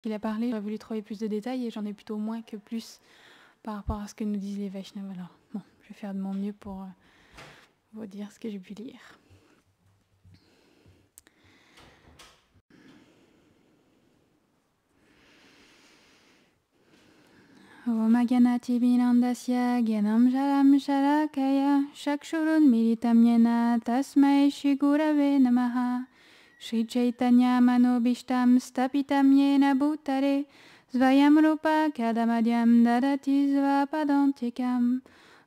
qu'il a parlé, j'aurais voulu trouver plus de détails et j'en ai plutôt moins que plus par rapport à ce que nous disent les Vaishnavas. Alors, bon, je vais faire de mon mieux pour vous dire ce que j'ai pu lire. Om Gyanati Vinandasya Gyanam Jalam Shalakaya Shakshurun Militam Yena Tasmai Shri Gurave Namaha Shri Chaitanya Manobishtam Stapitam Yena Bhutare Svayam Rupa Kadamadyam Dadati Svapadantikam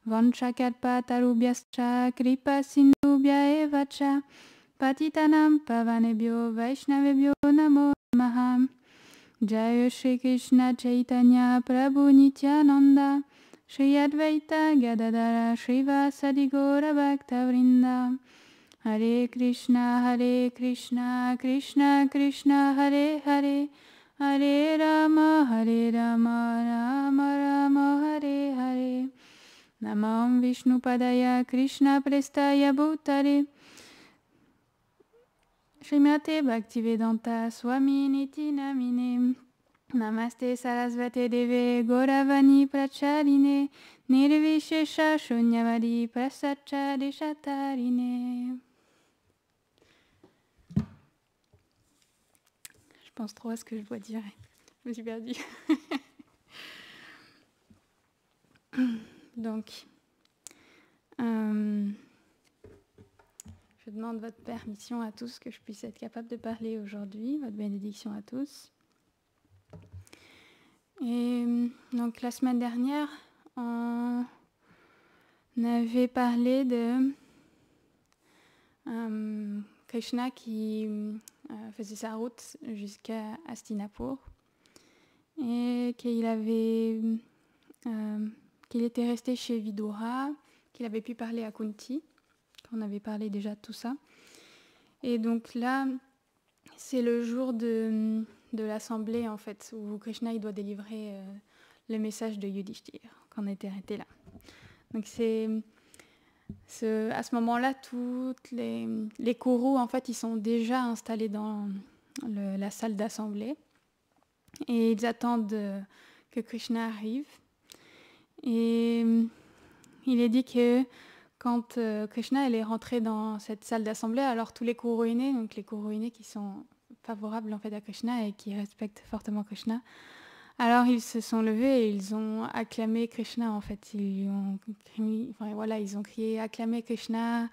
Vanchakatpatarubhyascha Kripa Sindhubhya Evacha Patitanam Pavanebhyo Vaishnavebhyo Namo Namaha Jaya Shri Krishna Chaitanya Prabhu Nityananda Shri Advaita Gadadara Srivasadi Gaura Bhakta Vrinda Hare Krishna Krishna Krishna Hare Hare Hare Rama Rama Rama Hare Hare Namam Vishnu Padaya Krishna Prestaya Bhutare Srimate Bhaktivedanta Swami Niti Namine Namaste Sarasvate Deve Gauravani Pracharine Nirvishesha Shunyavadi Prasacha Deshatarine. Je pense trop à ce que je dois dire. Je me suis perdue. Donc, je demande votre permission à tous que je puisse être capable de parler aujourd'hui, votre bénédiction à tous. Et donc la semaine dernière, on avait parlé de Krishna qui faisait sa route jusqu'à Hastinapur et qu'il était resté chez Vidura, qu'il avait pu parler à Kunti. On avait parlé déjà de tout ça. Et donc là, c'est le jour de l'assemblée, en fait, où Krishna il doit délivrer le message de Yudhishthir, qu'on était arrêté là. Donc à ce moment-là, toutes les Kurus, en fait, ils sont déjà installés dans la salle d'assemblée. Et ils attendent que Krishna arrive. Et il est dit que quand Krishna elle est rentré dans cette salle d'assemblée, alors tous les Kuruinés, donc les Kuruinés qui sont favorables en fait à Krishna et qui respectent fortement Krishna, alors ils se sont levés et ils ont acclamé Krishna en fait. Ils ont crié acclamé Krishna,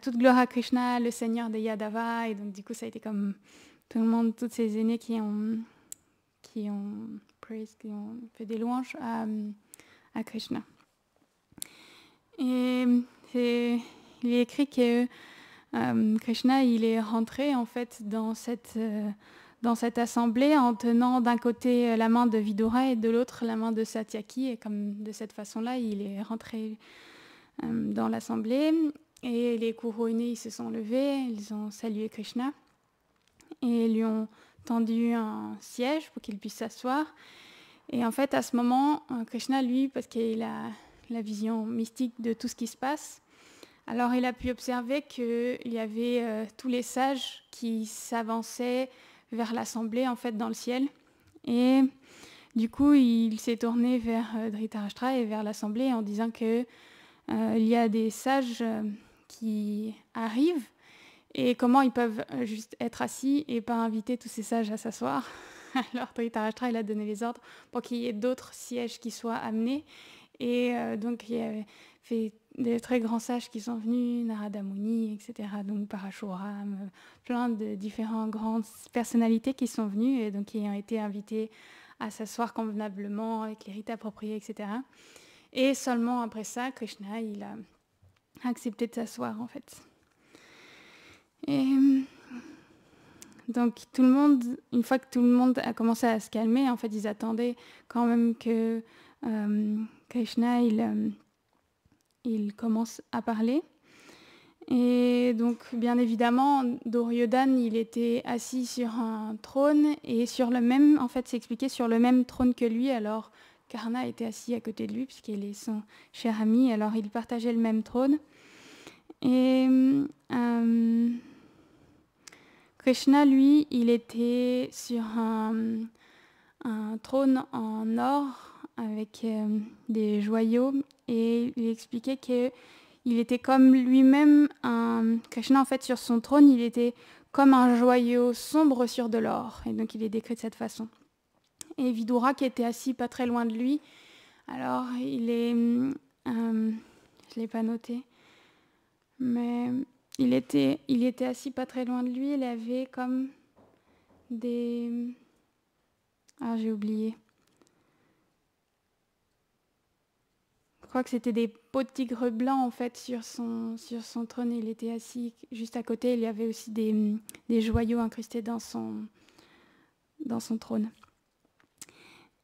toute gloire à Krishna, le Seigneur des Yadavas. Et donc du coup ça a été comme tout le monde, toutes ces aînés qui ont fait des louanges à Krishna. Et il est écrit que Krishna il est rentré en fait dans cette assemblée en tenant d'un côté la main de Vidura et de l'autre la main de Satyaki, et comme de cette façon-là il est rentré dans l'assemblée et les Kuruinés ils se sont levés, ils ont salué Krishna et lui ont tendu un siège pour qu'il puisse s'asseoir. Et en fait à ce moment Krishna lui, parce qu'il a la vision mystique de tout ce qui se passe, alors il a pu observer qu'il y avait tous les sages qui s'avançaient vers l'assemblée en fait dans le ciel, et du coup il s'est tourné vers Dhritarashtra et vers l'assemblée en disant que il y a des sages qui arrivent et comment ils peuvent juste être assis et pas inviter tous ces sages à s'asseoir. Alors Dhritarashtra il a donné les ordres pour qu'il y ait d'autres sièges qui soient amenés. Et donc, il y avait fait des très grands sages qui sont venus, Narada Muni, etc. Donc, Parashuram, plein de différentes grandes personnalités qui sont venues et donc qui ont été invités à s'asseoir convenablement avec les rites appropriés, etc. Et seulement après ça, Krishna, il a accepté de s'asseoir, en fait. Et donc, tout le monde, une fois que tout le monde a commencé à se calmer, en fait, ils attendaient quand même que Krishna, il commence à parler. Et donc, bien évidemment, Duryodhana, il était assis sur un trône et sur le même, en fait, c'est expliqué, sur le même trône que lui. Alors, Karna était assis à côté de lui, puisqu'il est son cher ami. Alors, ils partageaient le même trône. Et Krishna, lui, il était sur trône en or avec des joyaux, et il expliquait qu'il était comme lui-même Krishna en fait sur son trône, il était comme un joyau sombre sur de l'or, et donc il est décrit de cette façon. Et Vidura qui était assis pas très loin de lui, alors il est, je l'ai pas noté, mais il était assis pas très loin de lui, il avait comme des... Ah, j'ai oublié. Je crois que c'était des peaux de tigre blanc en fait sur son trône. Il était assis juste à côté. Il y avait aussi des joyaux incrustés dans son trône.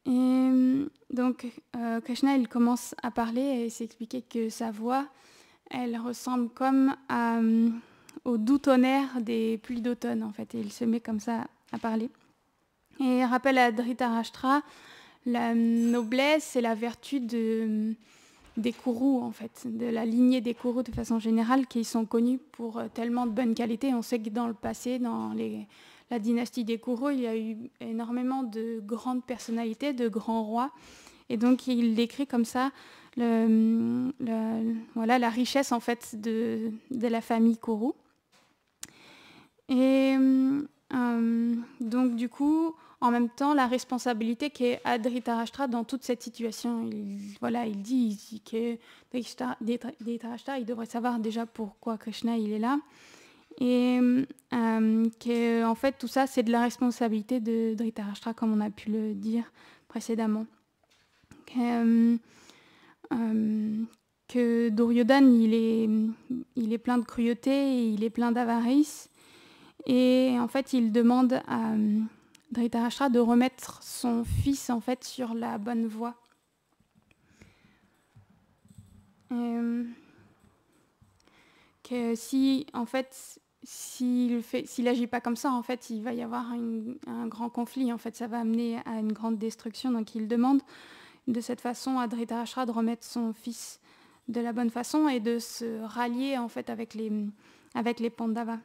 Et donc Krishna il commence à parler et s'expliquait que sa voix elle ressemble comme au doux tonnerre des pluies d'automne en fait. Et il se met comme ça à parler. Et il rappelle à Dhritarashtra la noblesse et la vertu des Kourous, en fait, de la lignée des Kourous de façon générale, qui sont connus pour tellement de bonnes qualités. On sait que dans le passé, dans la dynastie des Kourous, il y a eu énormément de grandes personnalités, de grands rois. Et donc, il décrit comme ça voilà, la richesse, en fait, de la famille Kourou. Et donc, du coup, en même temps, la responsabilité qu'est à Dhritarashtra dans toute cette situation. Il dit que Dhritarashtra, il devrait savoir déjà pourquoi Krishna il est là. Et que, en fait, tout ça, c'est de la responsabilité de Dhritarashtra, comme on a pu le dire précédemment. Que Duryodhana, il est plein de cruauté, et il est plein d'avarice. Et en fait, il demande à Dhritarashtra de remettre son fils en fait sur la bonne voie. Que si en fait s'il agit pas comme ça, en fait, il va y avoir un grand conflit. En fait, ça va amener à une grande destruction. Donc, il demande de cette façon à Dhritarashtra de remettre son fils de la bonne façon et de se rallier en fait avec les Pandavas.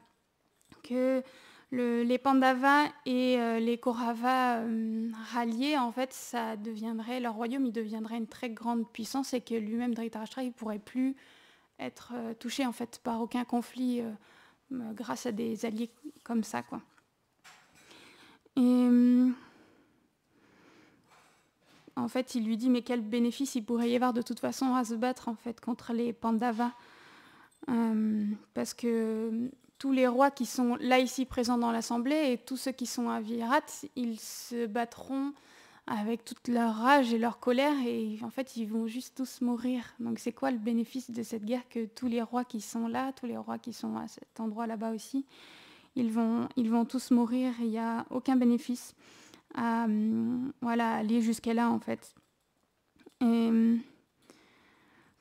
Que les Pandavas et les Kauravas ralliés, en fait, ça deviendrait, leur royaume, il deviendrait une très grande puissance et que lui-même, Dhritarashtra, il ne pourrait plus être touché en fait, par aucun conflit grâce à des alliés comme ça, quoi. Et en fait, il lui dit, mais quel bénéfice il pourrait y avoir de toute façon à se battre en fait, contre les Pandavas parce que tous les rois qui sont là ici présents dans l'Assemblée et tous ceux qui sont à Virat, ils se battront avec toute leur rage et leur colère et en fait ils vont juste tous mourir. Donc c'est quoi le bénéfice de cette guerre que tous les rois qui sont là, tous les rois qui sont à cet endroit là-bas aussi, ils vont tous mourir et il n'y a aucun bénéfice à aller jusqu'à là en fait. Et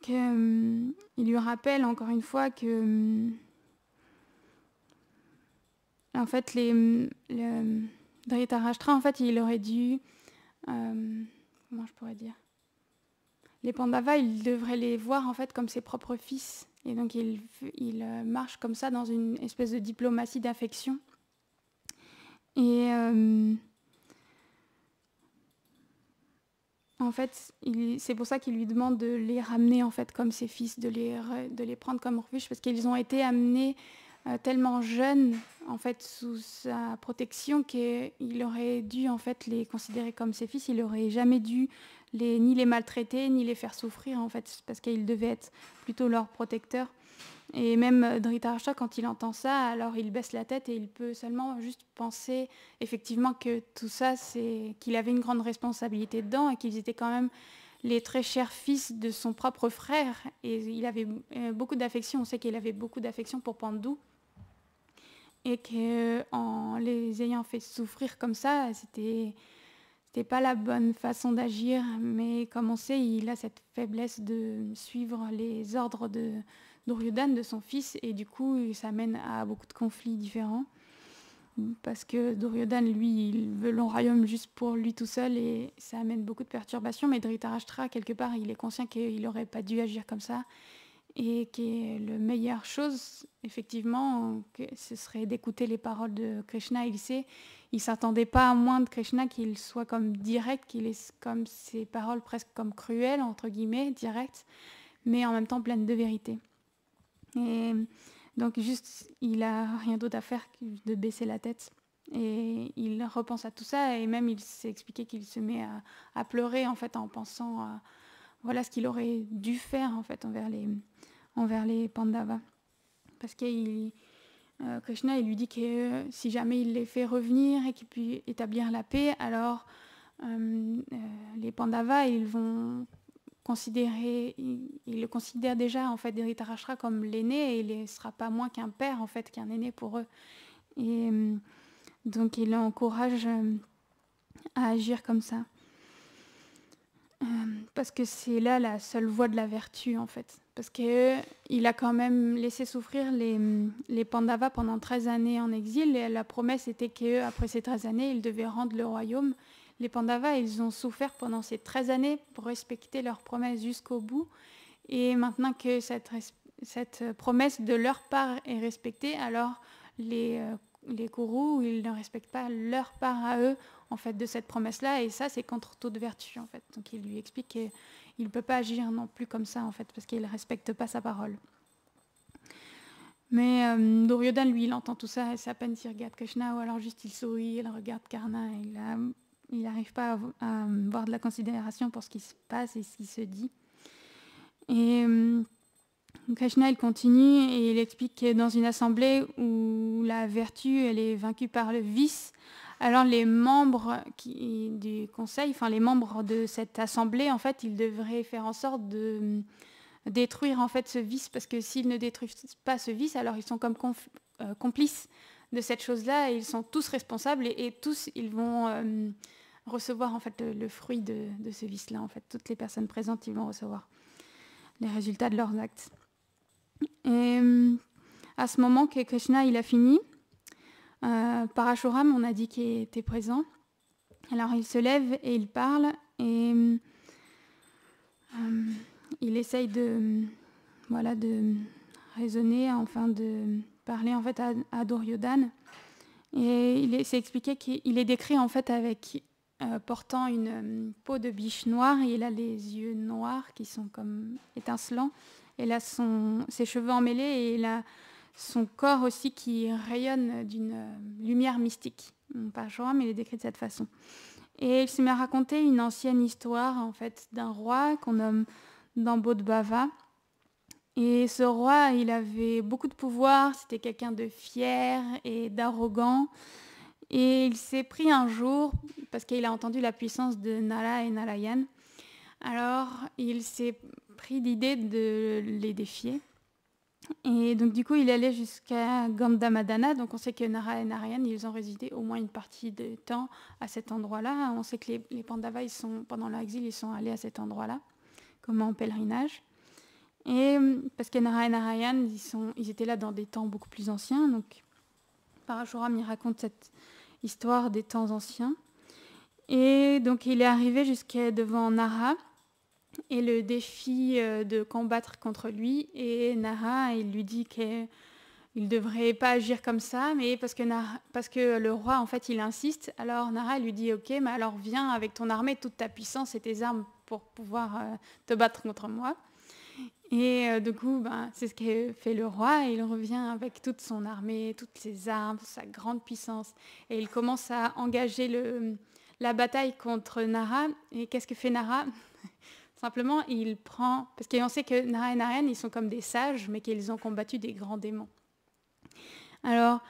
il lui rappelle encore une fois que en fait, Dhritarashtra, en fait, il aurait dû... comment je pourrais dire? Les Pandavas, il devrait les voir, en fait, comme ses propres fils. Et donc, il marche comme ça dans une espèce de diplomatie d'affection. Et en fait, c'est pour ça qu'il lui demande de les ramener, en fait, comme ses fils, de les prendre comme refuge, parce qu'ils ont été amenés tellement jeunes en fait sous sa protection qu'il aurait dû en fait les considérer comme ses fils. Il aurait jamais dû ni les maltraiter ni les faire souffrir en fait parce qu'il devait être plutôt leur protecteur. Et même Dhritarashtra, quand il entend ça, alors il baisse la tête et il peut seulement juste penser effectivement que tout ça, c'est qu'il avait une grande responsabilité dedans et qu'ils étaient quand même les très chers fils de son propre frère. Et il avait beaucoup d'affection. On sait qu'il avait beaucoup d'affection pour Pandu. Et qu'en les ayant fait souffrir comme ça, c'était pas la bonne façon d'agir, mais comme on sait, il a cette faiblesse de suivre les ordres de Duryodhana, de son fils, et du coup, ça mène à beaucoup de conflits différents, parce que Duryodhana, lui, il veut le royaume juste pour lui tout seul, et ça amène beaucoup de perturbations, mais Dhritarashtra, quelque part, il est conscient qu'il n'aurait pas dû agir comme ça, et que la meilleure chose, effectivement, que ce serait d'écouter les paroles de Krishna. Il sait, il ne s'attendait pas à moins de Krishna qu'il soit comme direct, qu'il ait comme ses paroles presque comme cruelles, entre guillemets, directes, mais en même temps pleines de vérité. Et donc juste, il n'a rien d'autre à faire que de baisser la tête. Et il repense à tout ça, et même il s'est expliqué qu'il se met à pleurer en fait en pensant à voilà ce qu'il aurait dû faire en fait envers les Pandavas. Parce que Krishna il lui dit que si jamais il les fait revenir et qu'il peut établir la paix, alors les Pandavas ils vont considérer, ils le considèrent déjà en fait Dhritarashtra comme l'aîné, et il ne sera pas moins qu'un père en fait, qu'un aîné pour eux. Et donc il l'encourage à agir comme ça. Parce que c'est là la seule voie de la vertu en fait. Parce qu'il a quand même laissé souffrir les Pandavas pendant 13 années en exil, et la promesse était qu'après ces 13 années, ils devaient rendre le royaume. Les Pandavas, ils ont souffert pendant ces 13 années pour respecter leur promesse jusqu'au bout. Et maintenant que cette promesse de leur part est respectée, alors les gourous, ils ne respectent pas leur part à eux en fait de cette promesse-là, et ça c'est contre toute vertu en fait. Donc il lui explique qu'il ne peut pas agir non plus comme ça en fait, parce qu'il ne respecte pas sa parole. Mais Duryodhana, lui, il entend tout ça, et c'est à peine s'il regarde Krishna, ou alors juste il sourit, il regarde Karna, et il n'arrive pas à avoir de la considération pour ce qui se passe et ce qui se dit. Et Krishna, il continue et il explique que dans une assemblée où la vertu elle est vaincue par le vice, alors les membres du conseil, enfin les membres de cette assemblée, en fait, ils devraient faire en sorte de détruire en fait ce vice, parce que s'ils ne détruisent pas ce vice, alors ils sont comme complices de cette chose-là, et ils sont tous responsables, et tous ils vont recevoir en fait le fruit de ce vice-là. En fait, toutes les personnes présentes, ils vont recevoir les résultats de leurs actes. Et à ce moment que Krishna il a fini, Parashuram, on a dit qu'il était présent. Alors il se lève et il parle, et il essaye de raisonner, enfin de parler en fait à Duryodhana. Et il s'est expliqué qu'il est décrit en fait avec portant une peau de biche noire, et il a les yeux noirs qui sont comme étincelants, et là ses cheveux emmêlés, et il a son corps aussi qui rayonne d'une lumière mystique. Parashuram, il est décrit de cette façon. Et il se met à raconter une ancienne histoire en fait d'un roi qu'on nomme Dambodbhava. Et ce roi, il avait beaucoup de pouvoir, c'était quelqu'un de fier et d'arrogant. Et il s'est pris un jour, parce qu'il a entendu la puissance de Nara et Narayan, alors il s'est pris l'idée de les défier. Et donc du coup, il allait jusqu'à Gandhamadana. Donc on sait que Nara et Narayan, ils ont résidé au moins une partie du temps à cet endroit-là. On sait que les Pandavas, pendant leur exil, ils sont allés à cet endroit-là, comme en pèlerinage. Et parce que Nara et Narayan, ils étaient là dans des temps beaucoup plus anciens. Donc Parashuram, il raconte cette histoire des temps anciens. Et donc il est arrivé jusqu'à devant Nara, et le défi de combattre contre lui, et Nara, il lui dit qu'il ne devrait pas agir comme ça, mais parce que le roi, en fait, il insiste. Alors Nara lui dit « Ok, mais alors viens avec ton armée, toute ta puissance et tes armes pour pouvoir te battre contre moi. » Et du coup, c'est ce que fait le roi, et il revient avec toute son armée, toutes ses armes, sa grande puissance, et il commence à engager la bataille contre Nara. Et qu'est-ce que fait Nara ? Simplement, il prend... Parce qu'on sait que Nara et Narayan, ils sont comme des sages, mais qu'ils ont combattu des grands démons. Alors,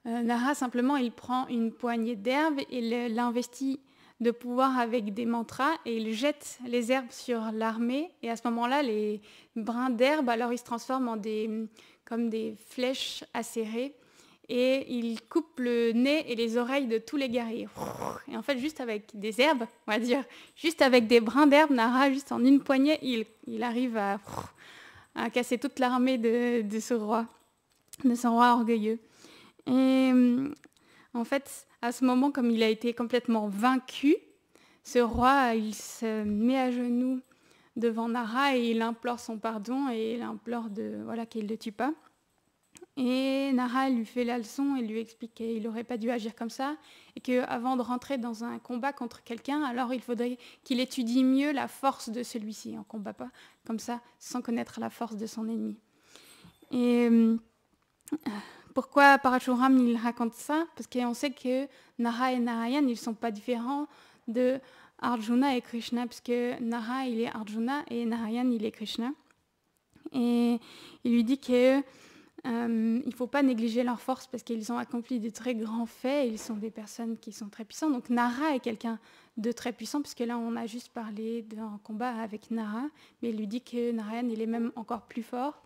Nara, simplement, il prend une poignée d'herbes et l'investit de pouvoir avec des mantras, et il jette les herbes sur l'armée. Et à ce moment-là, les brins d'herbe, alors ils se transforment comme des flèches acérées. Et il coupe le nez et les oreilles de tous les guerriers. Et en fait, juste avec des herbes, on va dire, juste avec des brins d'herbe, Nara, juste en une poignée, il arrive à casser toute l'armée de son roi orgueilleux. Et en fait, à ce moment, comme il a été complètement vaincu, ce roi, il se met à genoux devant Nara, et il implore son pardon, et il implore qu'il ne le tue pas. Et Nara lui fait la leçon et lui explique qu'il n'aurait pas dû agir comme ça et qu'avant de rentrer dans un combat contre quelqu'un, alors il faudrait qu'il étudie mieux la force de celui-ci. On ne combat pas comme ça sans connaître la force de son ennemi. Et pourquoi Parachuram il raconte ça? Parce qu'on sait que Nara et Narayan, ils ne sont pas différents de Arjuna et Krishna, parce que Nara, il est Arjuna et Narayan, il est Krishna. Et il lui dit que il ne faut pas négliger leur force parce qu'ils ont accompli de très grands faits. Ils sont des personnes qui sont très puissantes. Donc Nara est quelqu'un de très puissant, puisque là, on a juste parlé d'un combat avec Nara, mais il lui dit que Narayan, il est même encore plus fort.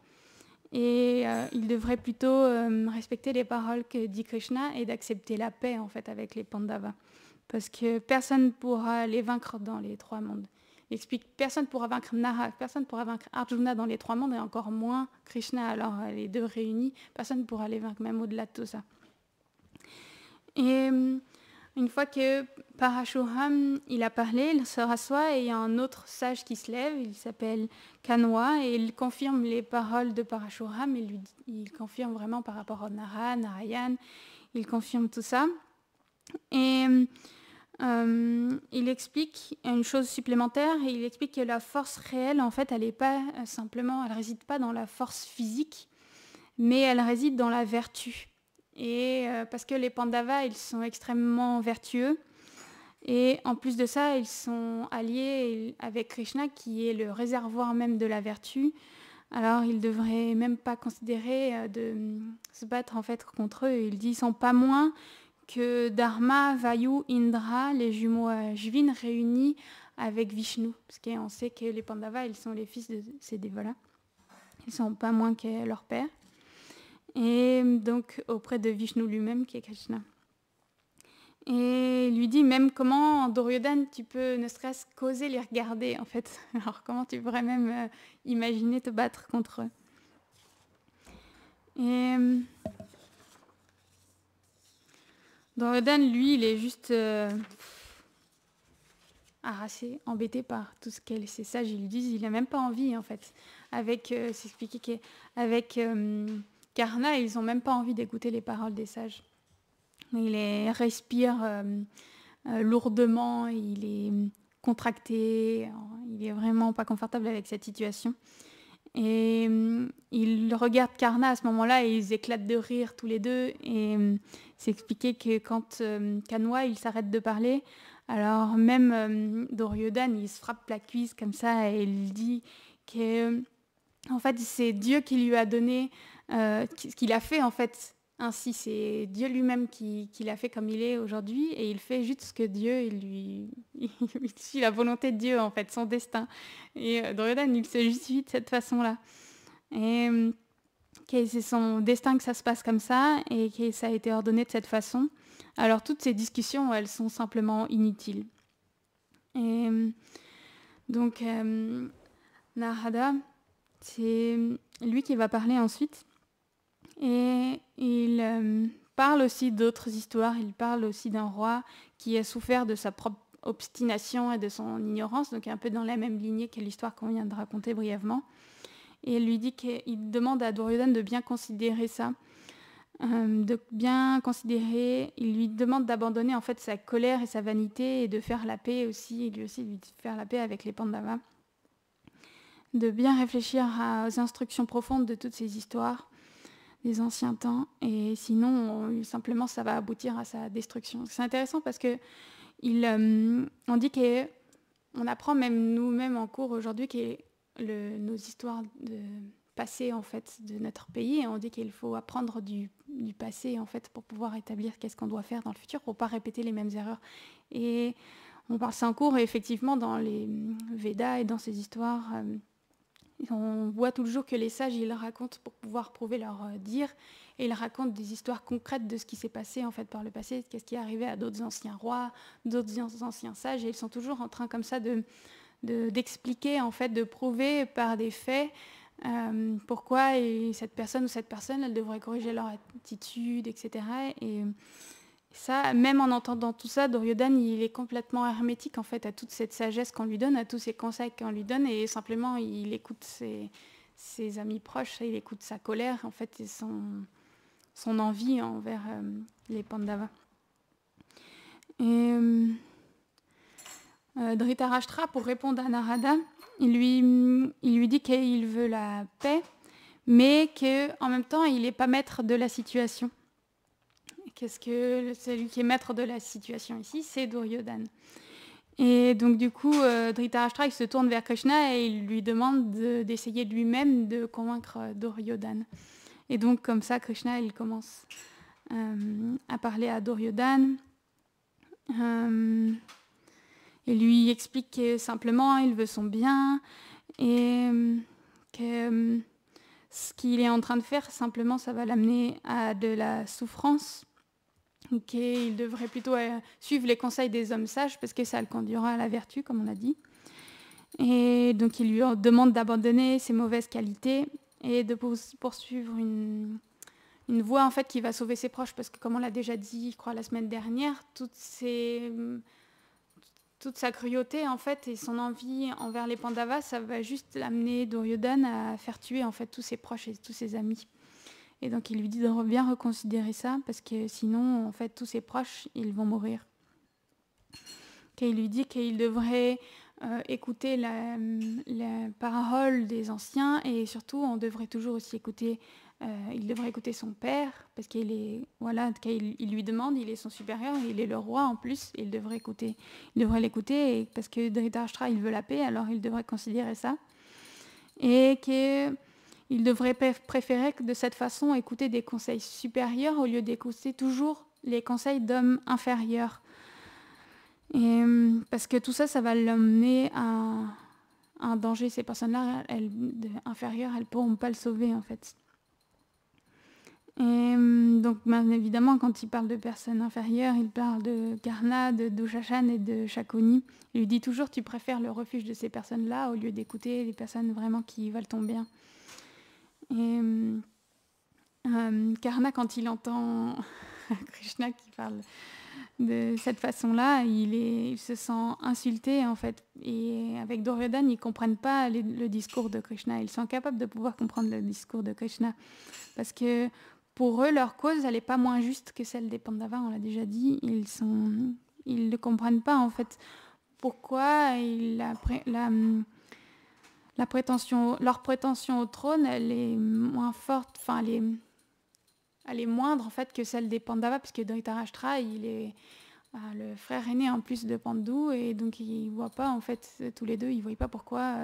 Et il devrait plutôt respecter les paroles que dit Krishna et d'accepter la paix en fait avec les Pandavas. Parce que personne ne pourra les vaincre dans les trois mondes. Il explique personne ne pourra vaincre Nara, personne ne pourra vaincre Arjuna dans les trois mondes et encore moins Krishna. Alors les deux réunis, personne ne pourra les vaincre, même au-delà de tout ça. Et une fois que Parashuram il a parlé, il se rassoit et il y a un autre sage qui se lève, il s'appelle Kanwa et il confirme les paroles de Parashuram, il confirme vraiment par rapport à Nara, Narayan, il confirme tout ça. Et il explique une chose supplémentaire, il explique que la force réelle, en fait, elle est pas simplement, elle réside pas dans la force physique, mais elle réside dans la vertu. Et parce que les Pandavas, ils sont extrêmement vertueux. Et en plus de ça, ils sont alliés avec Krishna, qui est le réservoir même de la vertu. Alors, ils ne devraient même pas considérer de se battre en fait contre eux. Il dit qu'ils ne sont pas moins que Dharma, Vayu, Indra, les jumeaux Ashvin réunis avec Vishnu. Parce qu'on sait que les Pandavas, ils sont les fils de ces dévots-là. Ils ne sont pas moins que leur père. Et donc auprès de Vishnu lui-même qui est Krishna. Et il lui dit même comment, Duryodhana, tu peux ne serait-ce qu'oser les regarder en fait. Alors comment tu pourrais même imaginer te battre contre eux. Et Duryodhana, lui, il est juste harassé, embêté par tout ce que ces sages ils lui disent. Il n'a même pas envie en fait. Avec, c'est expliqué qu'avec Karna, ils n'ont même pas envie d'écouter les paroles des sages. Il respire lourdement, il est contracté, il est vraiment pas confortable avec cette situation. Et il regarde Karna à ce moment-là et ils éclatent de rire tous les deux. Et c'est expliqué que quand Kanwa il s'arrête de parler, alors même Duryodhana il se frappe la cuisse comme ça et il dit que en fait c'est Dieu qui lui a donné ce qu'il a fait en fait. Ainsi, c'est Dieu lui-même qui l'a fait comme il est aujourd'hui et il fait juste ce que Dieu, il suit la volonté de Dieu en fait, son destin. Et Duryodhana, il se justifie de cette façon-là. Et c'est son destin que ça se passe comme ça et que ça a été ordonné de cette façon. Alors toutes ces discussions, elles sont simplement inutiles. Et donc Narada, c'est lui qui va parler ensuite. Et il parle aussi d'autres histoires. Il parle aussi d'un roi qui a souffert de sa propre obstination et de son ignorance, donc un peu dans la même lignée que l'histoire qu'on vient de raconter brièvement. Et il lui dit qu'il demande à Duryodhana de bien considérer ça, de bien considérer. Il lui demande d'abandonner en fait sa colère et sa vanité et de faire la paix aussi, et lui aussi de faire la paix avec les Pandavas, de bien réfléchir aux instructions profondes de toutes ces histoires des anciens temps, et sinon simplement ça va aboutir à sa destruction. C'est intéressant parce que on dit qu'on apprend même nous-mêmes en cours aujourd'hui que nos histoires de passé en fait de notre pays, et on dit qu'il faut apprendre du passé en fait pour pouvoir établir qu'est-ce qu'on doit faire dans le futur pour pas répéter les mêmes erreurs. Et on parle ça en cours, et effectivement dans les Védas et dans ces histoires on voit toujours que les sages, ils racontent pour pouvoir prouver leur dire, et ils racontent des histoires concrètes de ce qui s'est passé en fait par le passé, qu'est-ce qui est arrivé à d'autres anciens rois, d'autres anciens sages, et ils sont toujours en train comme ça d'expliquer en fait, de prouver par des faits pourquoi cette personne ou cette personne, elle devrait corriger leur attitude, etc. Et ça, même en entendant tout ça, Duryodhana, il est complètement hermétique en fait à toute cette sagesse qu'on lui donne, à tous ces conseils qu'on lui donne, et simplement il écoute ses amis proches, il écoute sa colère en fait et son envie envers les Pandavas. Et Dhritarashtra, pour répondre à Narada, il lui dit qu'il veut la paix, mais qu'en même temps, il n'est pas maître de la situation. Qu'est-ce que celui qui est maître de la situation ici, c'est Duryodhana. Et donc du coup, Dhritarashtra il se tourne vers Krishna et il lui demande d'essayer de lui-même de convaincre Duryodhana. Et donc comme ça, Krishna il commence à parler à Duryodhana. Il lui explique que simplement il veut son bien et que ce qu'il est en train de faire, simplement ça va l'amener à de la souffrance. Qu'il devrait plutôt suivre les conseils des hommes sages parce que ça le conduira à la vertu, comme on a dit. Et donc il lui demande d'abandonner ses mauvaises qualités et de poursuivre une voie en fait qui va sauver ses proches, parce que comme on l'a déjà dit, je crois la semaine dernière, toute sa cruauté en fait et son envie envers les Pandavas, ça va juste amener Duryodhana à faire tuer en fait tous ses proches et tous ses amis. Et donc il lui dit de bien reconsidérer ça, parce que sinon, en fait, tous ses proches, ils vont mourir. Il lui dit qu'il devrait écouter la parole des anciens, et surtout, on devrait toujours aussi écouter, il devrait écouter son père, parce qu'il est, voilà, il lui demande, il est son supérieur, il est le roi en plus, il devrait l'écouter, et parce que Dhritarashtra, il veut la paix, alors il devrait considérer ça. Et qu'il devrait préférer de cette façon écouter des conseils supérieurs au lieu d'écouter toujours les conseils d'hommes inférieurs. Et, parce que tout ça, ça va l'emmener à un danger. Ces personnes-là, inférieures, elles ne pourront pas le sauver en fait. Et donc, bien évidemment, quand il parle de personnes inférieures, il parle de Karna, de Dushashan et de Shakuni. Il lui dit toujours, tu préfères le refuge de ces personnes-là au lieu d'écouter les personnes vraiment qui veulent ton bien. Et Karna, quand il entend Krishna qui parle de cette façon-là, il se sent insulté en fait. Et avec Duryodhana, ils ne comprennent pas le discours de Krishna. Ils sont incapables de pouvoir comprendre le discours de Krishna. Parce que pour eux, leur cause, elle n'est pas moins juste que celle des Pandavas, on l'a déjà dit. Ils ne comprennent pas en fait pourquoi leur prétention au trône, elle est moins forte, enfin elle est moindre en fait que celle des Pandavas, puisque Dhritarashtra, il est le frère aîné en plus de Pandu, et donc ils voient pas en fait tous les deux, ils voient pas pourquoi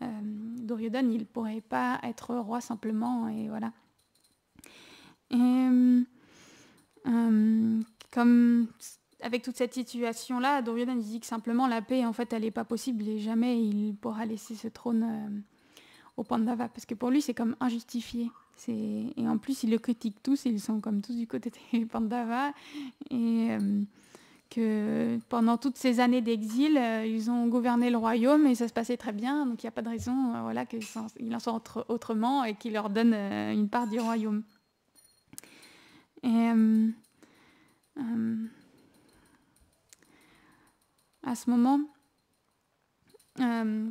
Duryodhana il pourrait pas être roi simplement, et voilà. Et comme avec toute cette situation-là, Duryodhana dit que simplement la paix, en fait, elle n'est pas possible et jamais il pourra laisser ce trône aux Pandavas, parce que pour lui, c'est comme injustifié. Et en plus, ils le critiquent tous, et ils sont comme tous du côté des Pandavas, et que pendant toutes ces années d'exil, ils ont gouverné le royaume et ça se passait très bien, donc il n'y a pas de raison voilà, qu'il en soit autrement et qu'il leur donne une part du royaume. Et à ce moment,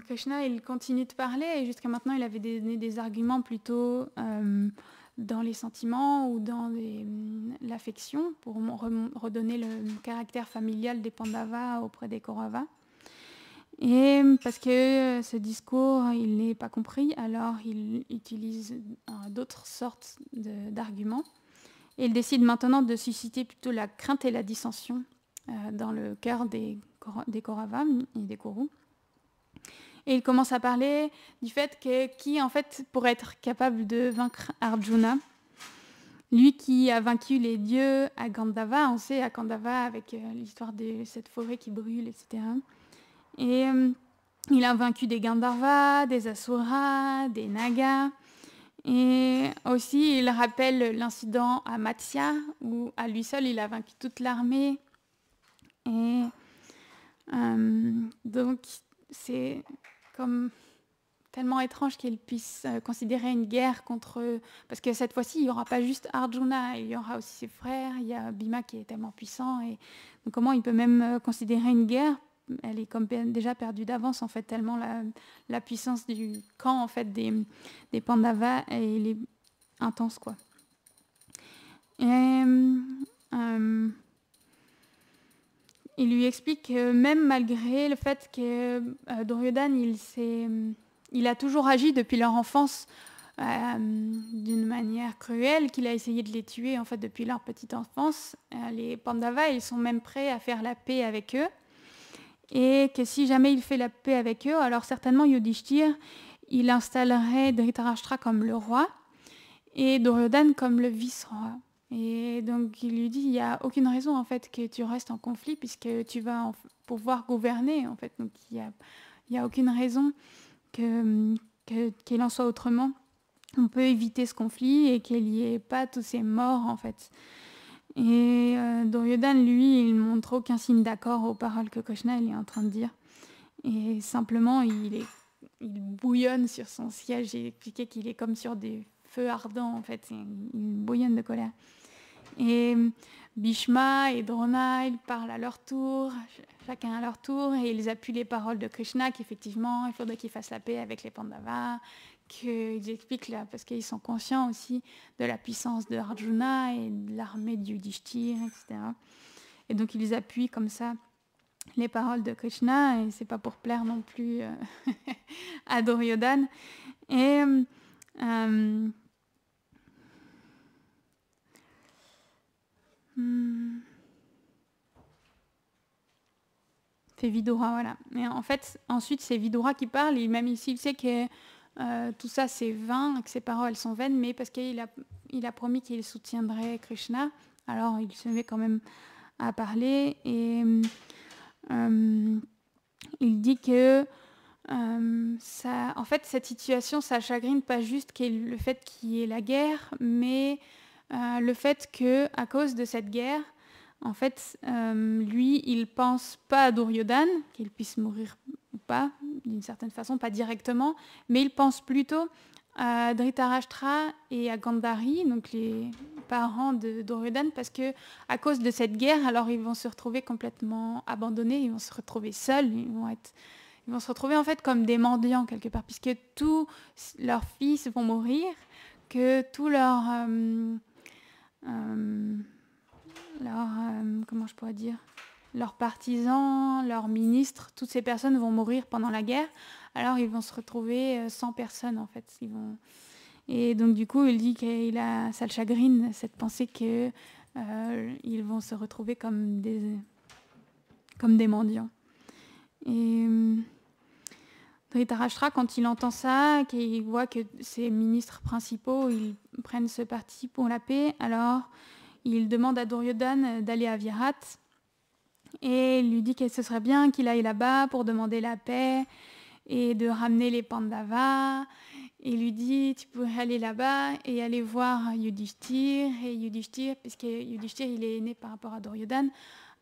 Krishna il continue de parler, et jusqu'à maintenant il avait donné des arguments plutôt dans les sentiments ou dans l'affection pour redonner le caractère familial des Pandavas auprès des Kauravas. Et parce que ce discours il n'est pas compris, alors il utilise d'autres sortes d'arguments. Et il décide maintenant de susciter plutôt la crainte et la dissension dans le cœur des Kauravas et des Kourous. Et il commence à parler du fait qui en fait pourrait être capable de vaincre Arjuna. Lui qui a vaincu les dieux à Gandhava, on sait à Gandhava avec l'histoire de cette forêt qui brûle, etc. Et il a vaincu des Gandharvas, des Asuras, des Nagas. Et aussi, il rappelle l'incident à Matsya, où à lui seul, il a vaincu toute l'armée. Et donc, c'est comme tellement étrange qu'il puisse considérer une guerre contre eux. Parce que cette fois-ci, il n'y aura pas juste Arjuna, il y aura aussi ses frères, il y a Bhima qui est tellement puissant. Et donc, comment il peut même considérer une guerre elle est comme déjà perdue d'avance en fait, tellement la puissance du camp en fait des Pandavas elle est intense quoi. Et il lui explique que même malgré le fait que Duryodhana il a toujours agi depuis leur enfance d'une manière cruelle, qu'il a essayé de les tuer en fait depuis leur petite enfance. Les Pandavas, ils sont même prêts à faire la paix avec eux. Et que si jamais il fait la paix avec eux, alors certainement Yudhishthir, il installerait Dhritarashtra comme le roi et Duryodhana comme le vice-roi. Et donc il lui dit, il n'y a aucune raison en fait que tu restes en conflit puisque tu vas pouvoir gouverner en fait. Donc il y a aucune raison qu'il en soit autrement. On peut éviter ce conflit et qu'il n'y ait pas tous ces morts en fait. Et Duryodhana, lui, il ne montre aucun signe d'accord aux paroles que Krishna est en train de dire. Et simplement, il bouillonne sur son siège. J'ai expliqué qu'il est comme sur des feux ardents en fait. Il bouillonne de colère. Et Bhishma et Drona, ils parlent à leur tour, chacun à leur tour, et ils appuient les paroles de Krishna qu'effectivement, il faudrait qu'ils fassent la paix avec les Pandavas, qu'ils expliquent là, parce qu'ils sont conscients aussi de la puissance de Arjuna et de l'armée du Yudhishthir, etc. Et donc ils appuient comme ça les paroles de Krishna, et c'est pas pour plaire non plus à Duryodhana. Et c'est Vidura, voilà. Et en fait, ensuite, c'est Vidura qui parle, et même ici, il sait que tout ça, c'est vain, que ses paroles sont vaines, mais parce qu'il a promis qu'il soutiendrait Krishna, alors il se met quand même à parler, et il dit que en fait, cette situation, ça chagrine pas juste le fait qu'il y ait la guerre, mais le fait qu'à cause de cette guerre, en fait, lui, il pense pas à Duryodhana, qu'il puisse mourir ou pas, d'une certaine façon, pas directement, mais il pense plutôt à Dhritarashtra et à Gandhari, donc les parents de Duryodhana, parce que à cause de cette guerre, alors ils vont se retrouver complètement abandonnés, ils vont se retrouver seuls, ils vont se retrouver en fait comme des mendiants quelque part, puisque tous leurs fils vont mourir, que tous comment je pourrais dire, leurs partisans, leurs ministres, toutes ces personnes vont mourir pendant la guerre, alors ils vont se retrouver sans personne en fait. Et donc du coup, il dit ça le chagrine, cette pensée qu'ils vont se retrouver comme des mendiants. Et Dhritarashtra, quand il entend ça, qu'il voit que ses ministres principaux ils prennent ce parti pour la paix, alors il demande à Duryodhana d'aller à Virat et il lui dit que ce serait bien qu'il aille là-bas pour demander la paix et de ramener les Pandavas. Il lui dit, tu pourrais aller là-bas et aller voir Yudhishthir. Et Yudhishthir, puisque Yudhishthir il est né par rapport à Duryodhana,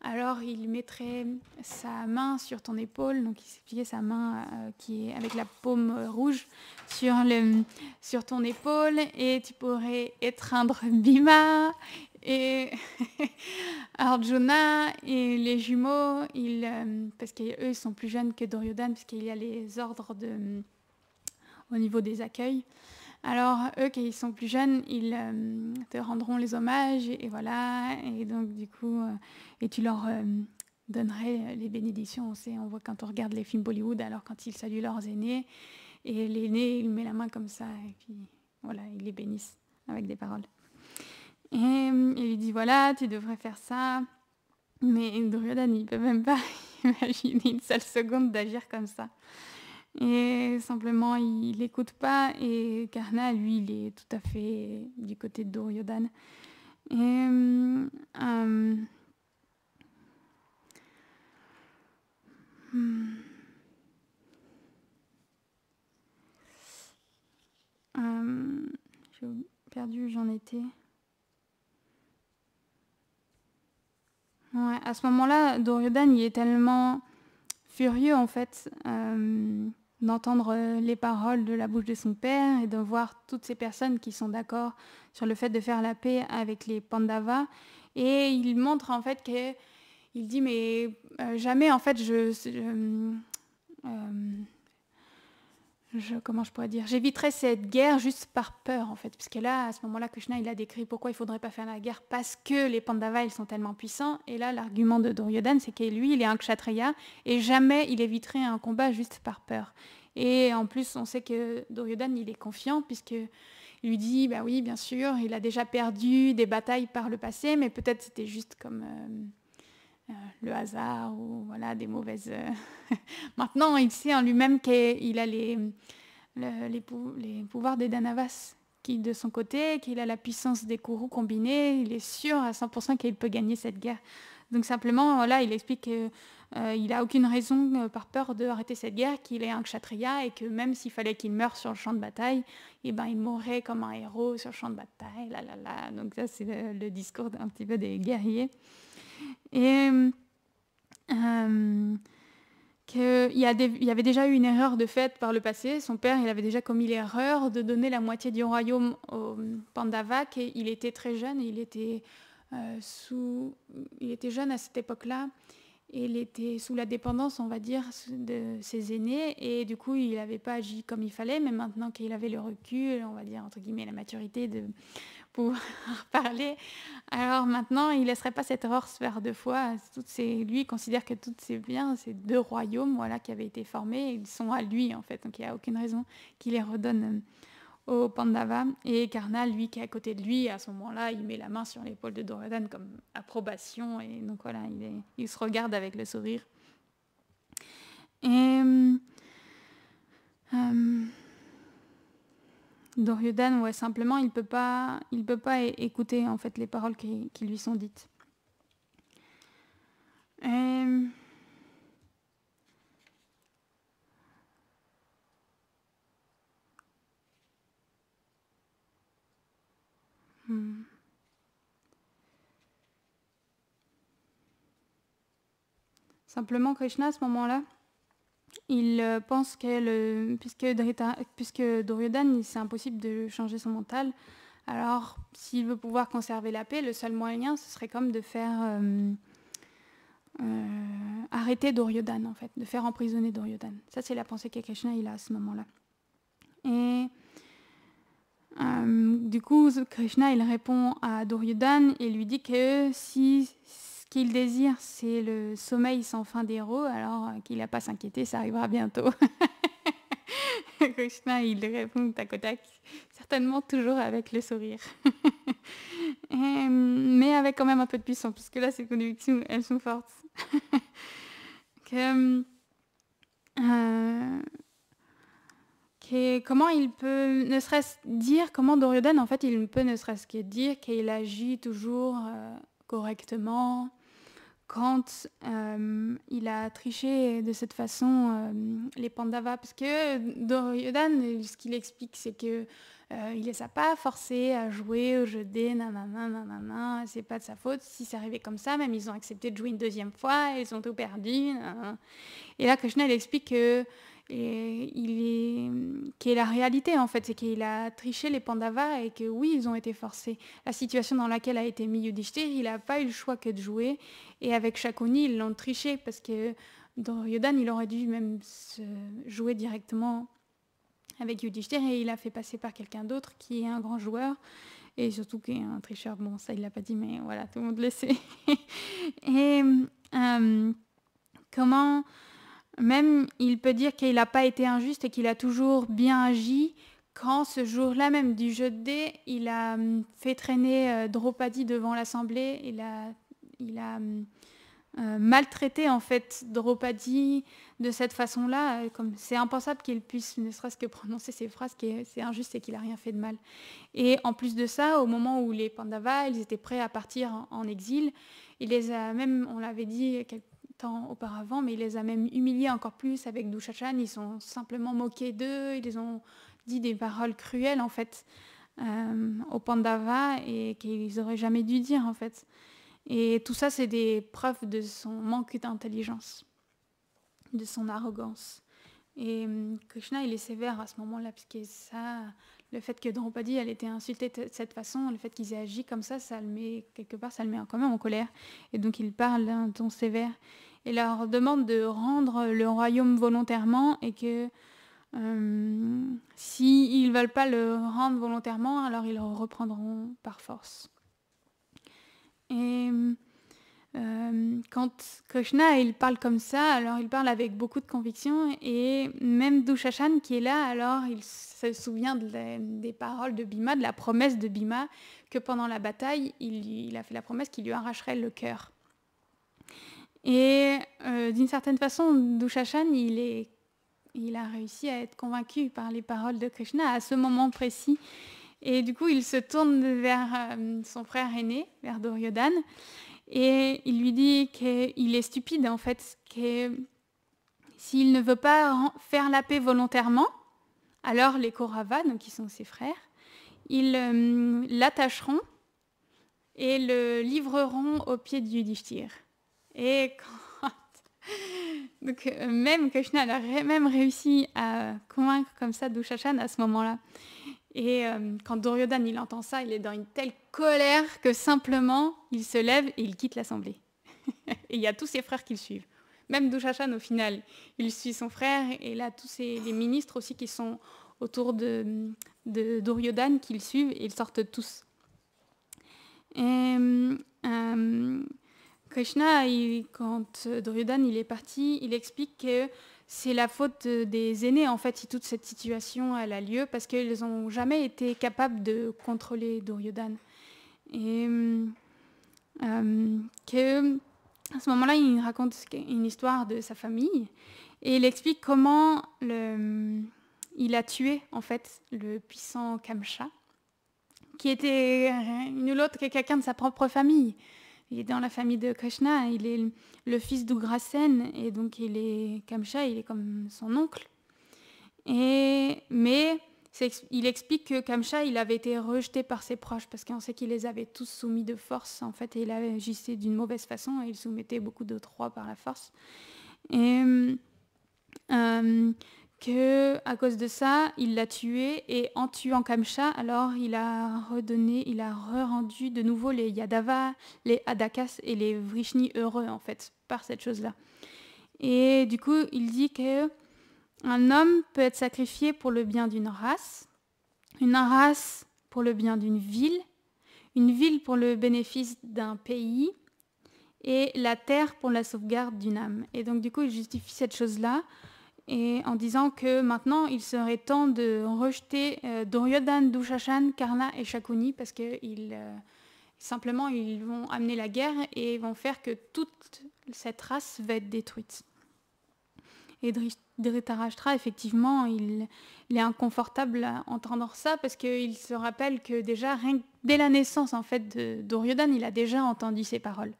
alors il mettrait sa main sur ton épaule, donc il s'expliquait sa main qui est avec la paume rouge sur ton épaule, et tu pourrais étreindre Bhima et Arjuna et les jumeaux, parce qu'eux ils sont plus jeunes que Duryodhana, puisqu'il y a les ordres au niveau des accueils. Alors, eux, qui sont plus jeunes, ils te rendront les hommages, et voilà, et donc du coup, et tu leur donnerais les bénédictions. On voit quand on regarde les films Bollywood, alors quand ils saluent leurs aînés, et l'aîné, il met la main comme ça, et puis voilà, ils les bénissent avec des paroles. Et il lui dit, voilà, tu devrais faire ça, mais Duryodhana, il ne peut même pas imaginer une seule seconde d'agir comme ça. Et simplement, il n'écoute pas. Et Karna, lui, il est tout à fait du côté de Duryodhana. Et j'ai perdu où j'en étais. Ouais, à ce moment-là, Duryodhana, il est tellement furieux, en fait, d'entendre les paroles de la bouche de son père et de voir toutes ces personnes qui sont d'accord sur le fait de faire la paix avec les Pandavas. Et il montre en fait qu'il il dit mais jamais en fait comment je pourrais dire, j'éviterais cette guerre juste par peur en fait, puisque là à ce moment-là Krishna il a décrit pourquoi il faudrait pas faire la guerre parce que les Pandavas ils sont tellement puissants, et là l'argument de Duryodhana c'est que lui il est un kshatriya et jamais il éviterait un combat juste par peur. Et en plus on sait que Duryodhana il est confiant puisque il lui dit bah oui bien sûr il a déjà perdu des batailles par le passé, mais peut-être c'était juste comme le hasard ou voilà des mauvaises. Maintenant, il sait en lui-même qu'il a les pouvoirs des Danavas qui de son côté, qu'il a la puissance des Kurus combinés. Il est sûr à 100% qu'il peut gagner cette guerre. Donc simplement, là, il explique qu'il n'a aucune raison par peur d'arrêter cette guerre, qu'il est un kshatriya et que même s'il fallait qu'il meure sur le champ de bataille, eh ben, il mourrait comme un héros sur le champ de bataille. Là, là, là. Donc ça, c'est le discours un petit peu des guerriers. Et qu'il y avait déjà eu une erreur de fait par le passé. Son père, il avait déjà commis l'erreur de donner la moitié du royaume aux Pandavas, et il était très jeune, il était jeune à cette époque-là, et il était sous la dépendance, on va dire, de ses aînés, et du coup, il n'avait pas agi comme il fallait, mais maintenant qu'il avait le recul, on va dire, entre guillemets, la maturité de pouvoir parler. Alors maintenant, il ne laisserait pas cette erreur se faire deux fois. Lui, il considère que tous ces biens, ces deux royaumes voilà, qui avaient été formés, ils sont à lui, en fait. Donc il n'y a aucune raison qu'il les redonne aux Pandavas. Et Karna, lui, qui est à côté de lui, à ce moment-là, il met la main sur l'épaule de Duryodhana comme approbation. Et donc voilà, il se regarde avec le sourire. Et Duryodhana, ouais, simplement, il peut pas écouter en fait les paroles qui lui sont dites. Simplement, Krishna, à ce moment-là, il pense puisque Duryodhana, c'est impossible de changer son mental, alors s'il veut pouvoir conserver la paix, le seul moyen, ce serait comme de faire arrêter Duryodhana, en fait, de faire emprisonner Duryodhana. Ça, c'est la pensée que Krishna il a à ce moment-là. Et du coup, Krishna il répond à Duryodhana et lui dit que si ce qu'il désire, c'est le sommeil sans fin des héros, alors qu'il n'a pas à s'inquiéter, ça arrivera bientôt. Krishna il répond tac au tac, certainement toujours avec le sourire. Mais avec quand même un peu de puissance, parce que là, ses convictions, elles sont fortes. Comment il peut ne serait-ce dire, comment Duryodhana, en fait, il peut ne serait-ce que dire qu'il agit toujours correctement quand il a triché de cette façon les Pandavas. Parce que Duryodhana, ce qu'il explique, c'est que il les a pas forcés à jouer au jeu des nanana, c'est pas de sa faute. Si c'est arrivé comme ça, même ils ont accepté de jouer une deuxième fois, ils ont tout perdu. Nanana. Et là, Krishna, il explique que qui est la réalité en fait, c'est qu'il a triché les Pandavas et que oui, ils ont été forcés. La situation dans laquelle a été mis Yudhishthir, il n'a pas eu le choix que de jouer, et avec Shakuni, ils l'ont triché parce que Duryodhana, il aurait dû même jouer directement avec Yudhishthir, et il a fait passer par quelqu'un d'autre qui est un grand joueur et surtout qui est un tricheur. Bon, ça il l'a pas dit, mais voilà, tout le monde le sait. Et comment même il peut dire qu'il n'a pas été injuste et qu'il a toujours bien agi quand ce jour-là même du jeu de dés, il a fait traîner Draupadi devant l'assemblée. Il a maltraité en fait Draupadi de cette façon-là. Comme c'est impensable qu'il puisse ne serait-ce que prononcer ces phrases, c'est injuste et qu'il n'a rien fait de mal. Et en plus de ça, au moment où les Pandavas ils étaient prêts à partir en exil, il les a même, on l'avait dit temps auparavant, mais il les a même humiliés encore plus avec Dushashan. Ils sont simplement moqués d'eux, ils les ont dit des paroles cruelles en fait aux Pandavas et qu'ils n'auraient jamais dû dire en fait. Et tout ça, c'est des preuves de son manque d'intelligence, de son arrogance. Et Krishna, il est sévère à ce moment-là, parce que ça, le fait que Draupadi elle était insultée de cette façon, le fait qu'ils aient agi comme ça le met quelque part, ça le met quand même en colère. Et donc il parle d'un ton sévère et leur demande de rendre le royaume volontairement et que s'ils ne veulent pas le rendre volontairement, alors ils le reprendront par force. Et quand Krishna il parle comme ça, alors il parle avec beaucoup de conviction et même Dushashan qui est là, alors il se souvient des paroles de Bhima, de la promesse de Bhima, que pendant la bataille, il a fait la promesse qu'il lui arracherait le cœur. Et d'une certaine façon, Dushashan, il a réussi à être convaincu par les paroles de Krishna à ce moment précis. Et du coup, il se tourne vers son frère aîné, vers Duryodhana, et il lui dit qu'il est stupide, en fait, que s'il ne veut pas faire la paix volontairement, alors les Kauravas, donc qui sont ses frères, ils l'attacheront et le livreront aux pieds du Yudhishthir. Et donc même Krishna a même réussi à convaincre comme ça Dushashan à ce moment-là. Et quand Duryodhana il entend ça, il est dans une telle colère que simplement il se lève et il quitte l'assemblée. Et il y a tous ses frères qui le suivent. Même Dushashan au final, il suit son frère et là tous les ministres aussi qui sont autour de Duryodhana qui le suivent et ils sortent tous. Et Krishna, quand Duryodhana il est parti, il explique que c'est la faute des aînés, en fait, si toute cette situation elle a lieu, parce qu'ils n'ont jamais été capables de contrôler Duryodhana. Et que, à ce moment-là, il raconte une histoire de sa famille, et il explique comment il a tué, en fait, le puissant Kamsa, qui était nul autre que quelqu'un de sa propre famille. Il est dans la famille de Krishna, il est le fils d'Ugrasen, et donc Kamsa, il est comme son oncle. Mais il explique que Kamsa, il avait été rejeté par ses proches, parce qu'on sait qu'il les avait tous soumis de force, en fait, et il agissait d'une mauvaise façon, et il soumettait beaucoup d'autres rois par la force. Et qu'à cause de ça, il l'a tué, et en tuant Kamsa, alors il a rendu de nouveau les Yadavas, les Adakas et les Vrishni heureux, en fait, par cette chose-là. Et du coup, il dit qu'un homme peut être sacrifié pour le bien d'une race, une race pour le bien d'une ville, une ville pour le bénéfice d'un pays, et la terre pour la sauvegarde d'une âme. Et donc, du coup, il justifie cette chose-là, et en disant que maintenant il serait temps de rejeter Duryodhana, Dushashan, Karna et Shakuni parce que simplement ils vont amener la guerre et vont faire que toute cette race va être détruite. Et Dhritarashtra, effectivement, il est inconfortable à entendre ça parce qu'il se rappelle que déjà, dès la naissance en fait, de Duryodhana, il a déjà entendu ces paroles.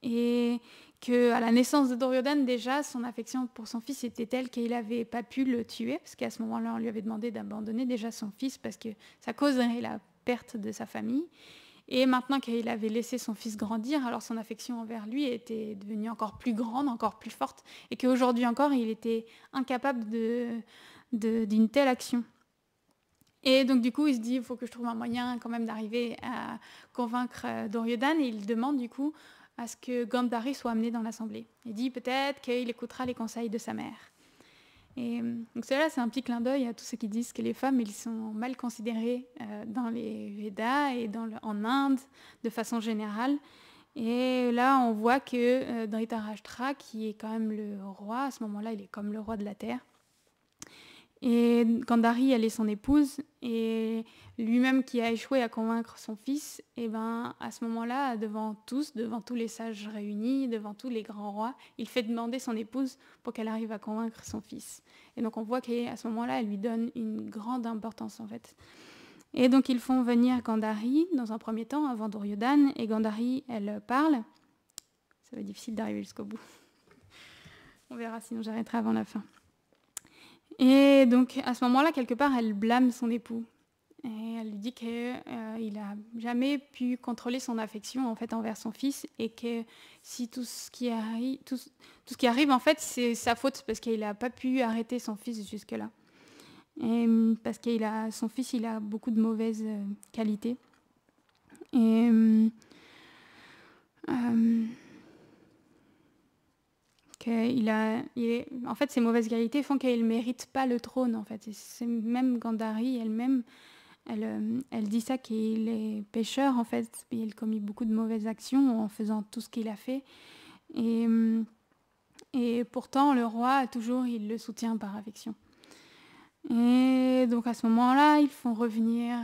Et qu'à la naissance de Duryodhana, déjà, son affection pour son fils était telle qu'il n'avait pas pu le tuer, parce qu'à ce moment-là, on lui avait demandé d'abandonner déjà son fils, parce que ça causerait la perte de sa famille. Et maintenant qu'il avait laissé son fils grandir, alors son affection envers lui était devenue encore plus grande, encore plus forte, et qu'aujourd'hui encore, il était incapable d'une telle action. Et donc du coup, il se dit, il faut que je trouve un moyen quand même d'arriver à convaincre Duryodhana, et il demande du coup à ce que Gandhari soit amené dans l'assemblée. Il dit peut-être qu'il écoutera les conseils de sa mère. Et donc cela, c'est un petit clin d'œil à tous ceux qui disent que les femmes, ils sont mal considérées dans les Védas et en Inde de façon générale. Et là, on voit que Dhritarashtra, qui est quand même le roi, à ce moment-là, il est comme le roi de la terre. Et Gandhari, elle est son épouse, et lui-même qui a échoué à convaincre son fils, et ben à ce moment-là, devant tous les sages réunis, devant tous les grands rois, il fait demander son épouse pour qu'elle arrive à convaincre son fils. Et donc on voit qu'à ce moment-là, elle lui donne une grande importance en fait. Et donc ils font venir Gandhari dans un premier temps avant Duryodhana, et Gandhari, elle parle. Ça va être difficile d'arriver jusqu'au bout. On verra, sinon j'arrêterai avant la fin. Et donc, à ce moment-là, quelque part, elle blâme son époux. Et elle lui dit qu'il n'a jamais pu contrôler son affection en fait, envers son fils et que si tout ce qui arrive, en fait, c'est sa faute parce qu'il n'a pas pu arrêter son fils jusque-là. parce que son fils il a beaucoup de mauvaises qualités. Et en fait, ces mauvaises qualités font qu'il ne mérite pas le trône. En fait. C'est même Gandhari elle-même, elle dit ça, qu'il est pécheur, en fait. Il a commis beaucoup de mauvaises actions en faisant tout ce qu'il a fait. Et pourtant, le roi, toujours, il le soutient par affection. Et donc, à ce moment-là, ils font revenir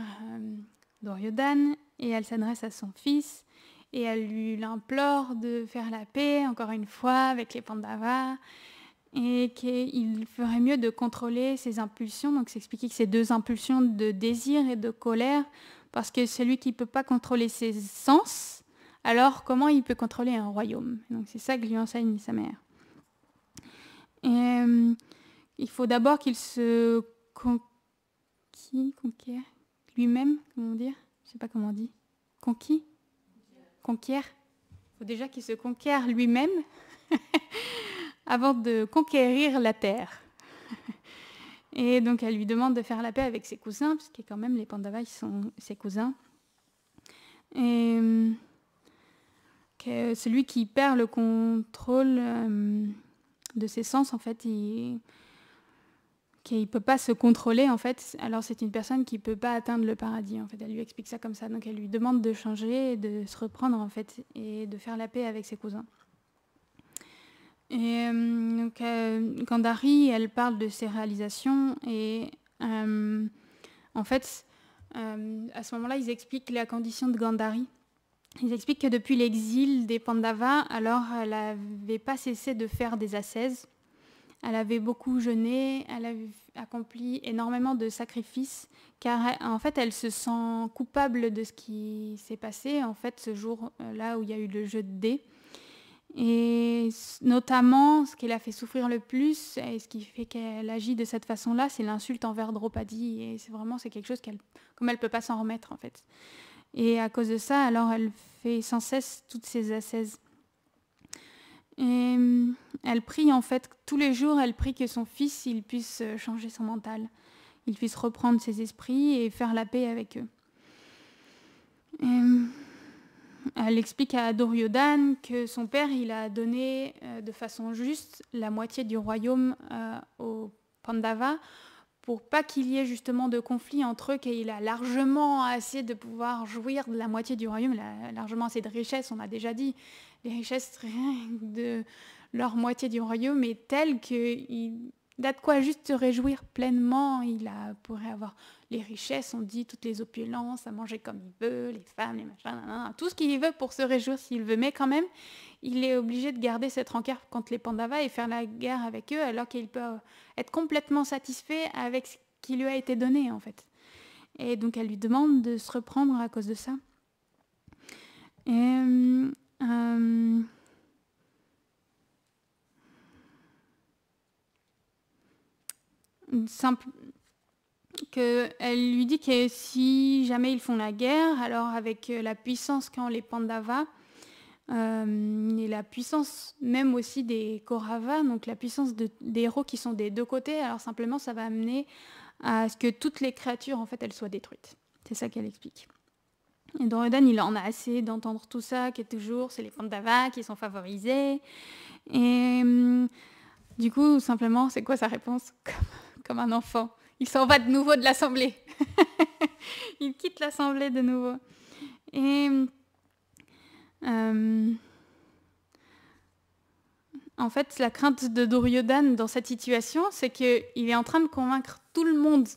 Duryodhana et elle s'adresse à son fils et elle lui implore de faire la paix, encore une fois, avec les Pandavas et qu'il ferait mieux de contrôler ses impulsions. Donc, c'est expliqué que c'est 2 impulsions de désir et de colère parce que celui qui ne peut pas contrôler ses sens, alors comment il peut contrôler un royaume? Donc, c'est ça que lui enseigne sa mère. Et il faut d'abord qu'il se conquiert lui-même, comment dire? Je ne sais pas comment on dit. Conquiert. Il faut déjà qu'il se conquiert lui-même avant de conquérir la terre. Et donc elle lui demande de faire la paix avec ses cousins, parce que quand même les Pandavas ils sont ses cousins. Et que celui qui perd le contrôle de ses sens, en fait, qu'il ne peut pas se contrôler, en fait, alors c'est une personne qui ne peut pas atteindre le paradis, en fait. Elle lui explique ça comme ça. Donc elle lui demande de changer, de se reprendre, en fait, et de faire la paix avec ses cousins. Et donc Gandhari, elle parle de ses réalisations et en fait, à ce moment-là, ils expliquent la condition de Gandhari. Ils expliquent que depuis l'exil des Pandavas, alors elle n'avait pas cessé de faire des ascèses. Elle avait beaucoup jeûné, elle avait accompli énormément de sacrifices, car en fait, elle se sent coupable de ce qui s'est passé, en fait, ce jour-là où il y a eu le jeu de dés. Et notamment, ce qui l'a fait souffrir le plus, et ce qui fait qu'elle agit de cette façon-là, c'est l'insulte envers Draupadi. Et c'est quelque chose comme elle ne peut pas s'en remettre, en fait. Et à cause de ça, alors elle fait sans cesse toutes ces ascèses. Et elle prie, en fait, tous les jours, elle prie que son fils il puisse changer son mental, il puisse reprendre ses esprits et faire la paix avec eux. Et elle explique à Duryodhana que son père il a donné de façon juste la moitié du royaume aux Pandavas pour pas qu'il y ait justement de conflit entre eux, qu'il a largement assez de pouvoir jouir de la moitié du royaume, il a largement assez de richesses, on a déjà dit. Les richesses de leur moitié du royaume est telle qu'il a de quoi juste se réjouir pleinement. Pourrait avoir les richesses, on dit, toutes les opulences, à manger comme il veut, les femmes, les machins, tout ce qu'il veut pour se réjouir s'il veut. Mais quand même, il est obligé de garder cette rancœur contre les Pandavas et faire la guerre avec eux, alors qu'il peut être complètement satisfait avec ce qui lui a été donné, en fait. Et donc, elle lui demande de se reprendre à cause de ça. Et elle lui dit que si jamais ils font la guerre, alors avec la puissance qu'ont les Pandavas et la puissance même aussi des Kauravas, donc la puissance des héros qui sont des 2 côtés, alors simplement ça va amener à ce que toutes les créatures en fait elles soient détruites. C'est ça qu'elle explique. Et Duryodhana, il en a assez d'entendre tout ça, qui est toujours, c'est les Pandavas qui sont favorisés. Et du coup, simplement, c'est quoi sa réponse? Comme un enfant. Il s'en va de nouveau de l'Assemblée. Il quitte l'Assemblée de nouveau. Et en fait, la crainte de Duryodhana dans cette situation, c'est qu'il est en train de convaincre tout le monde,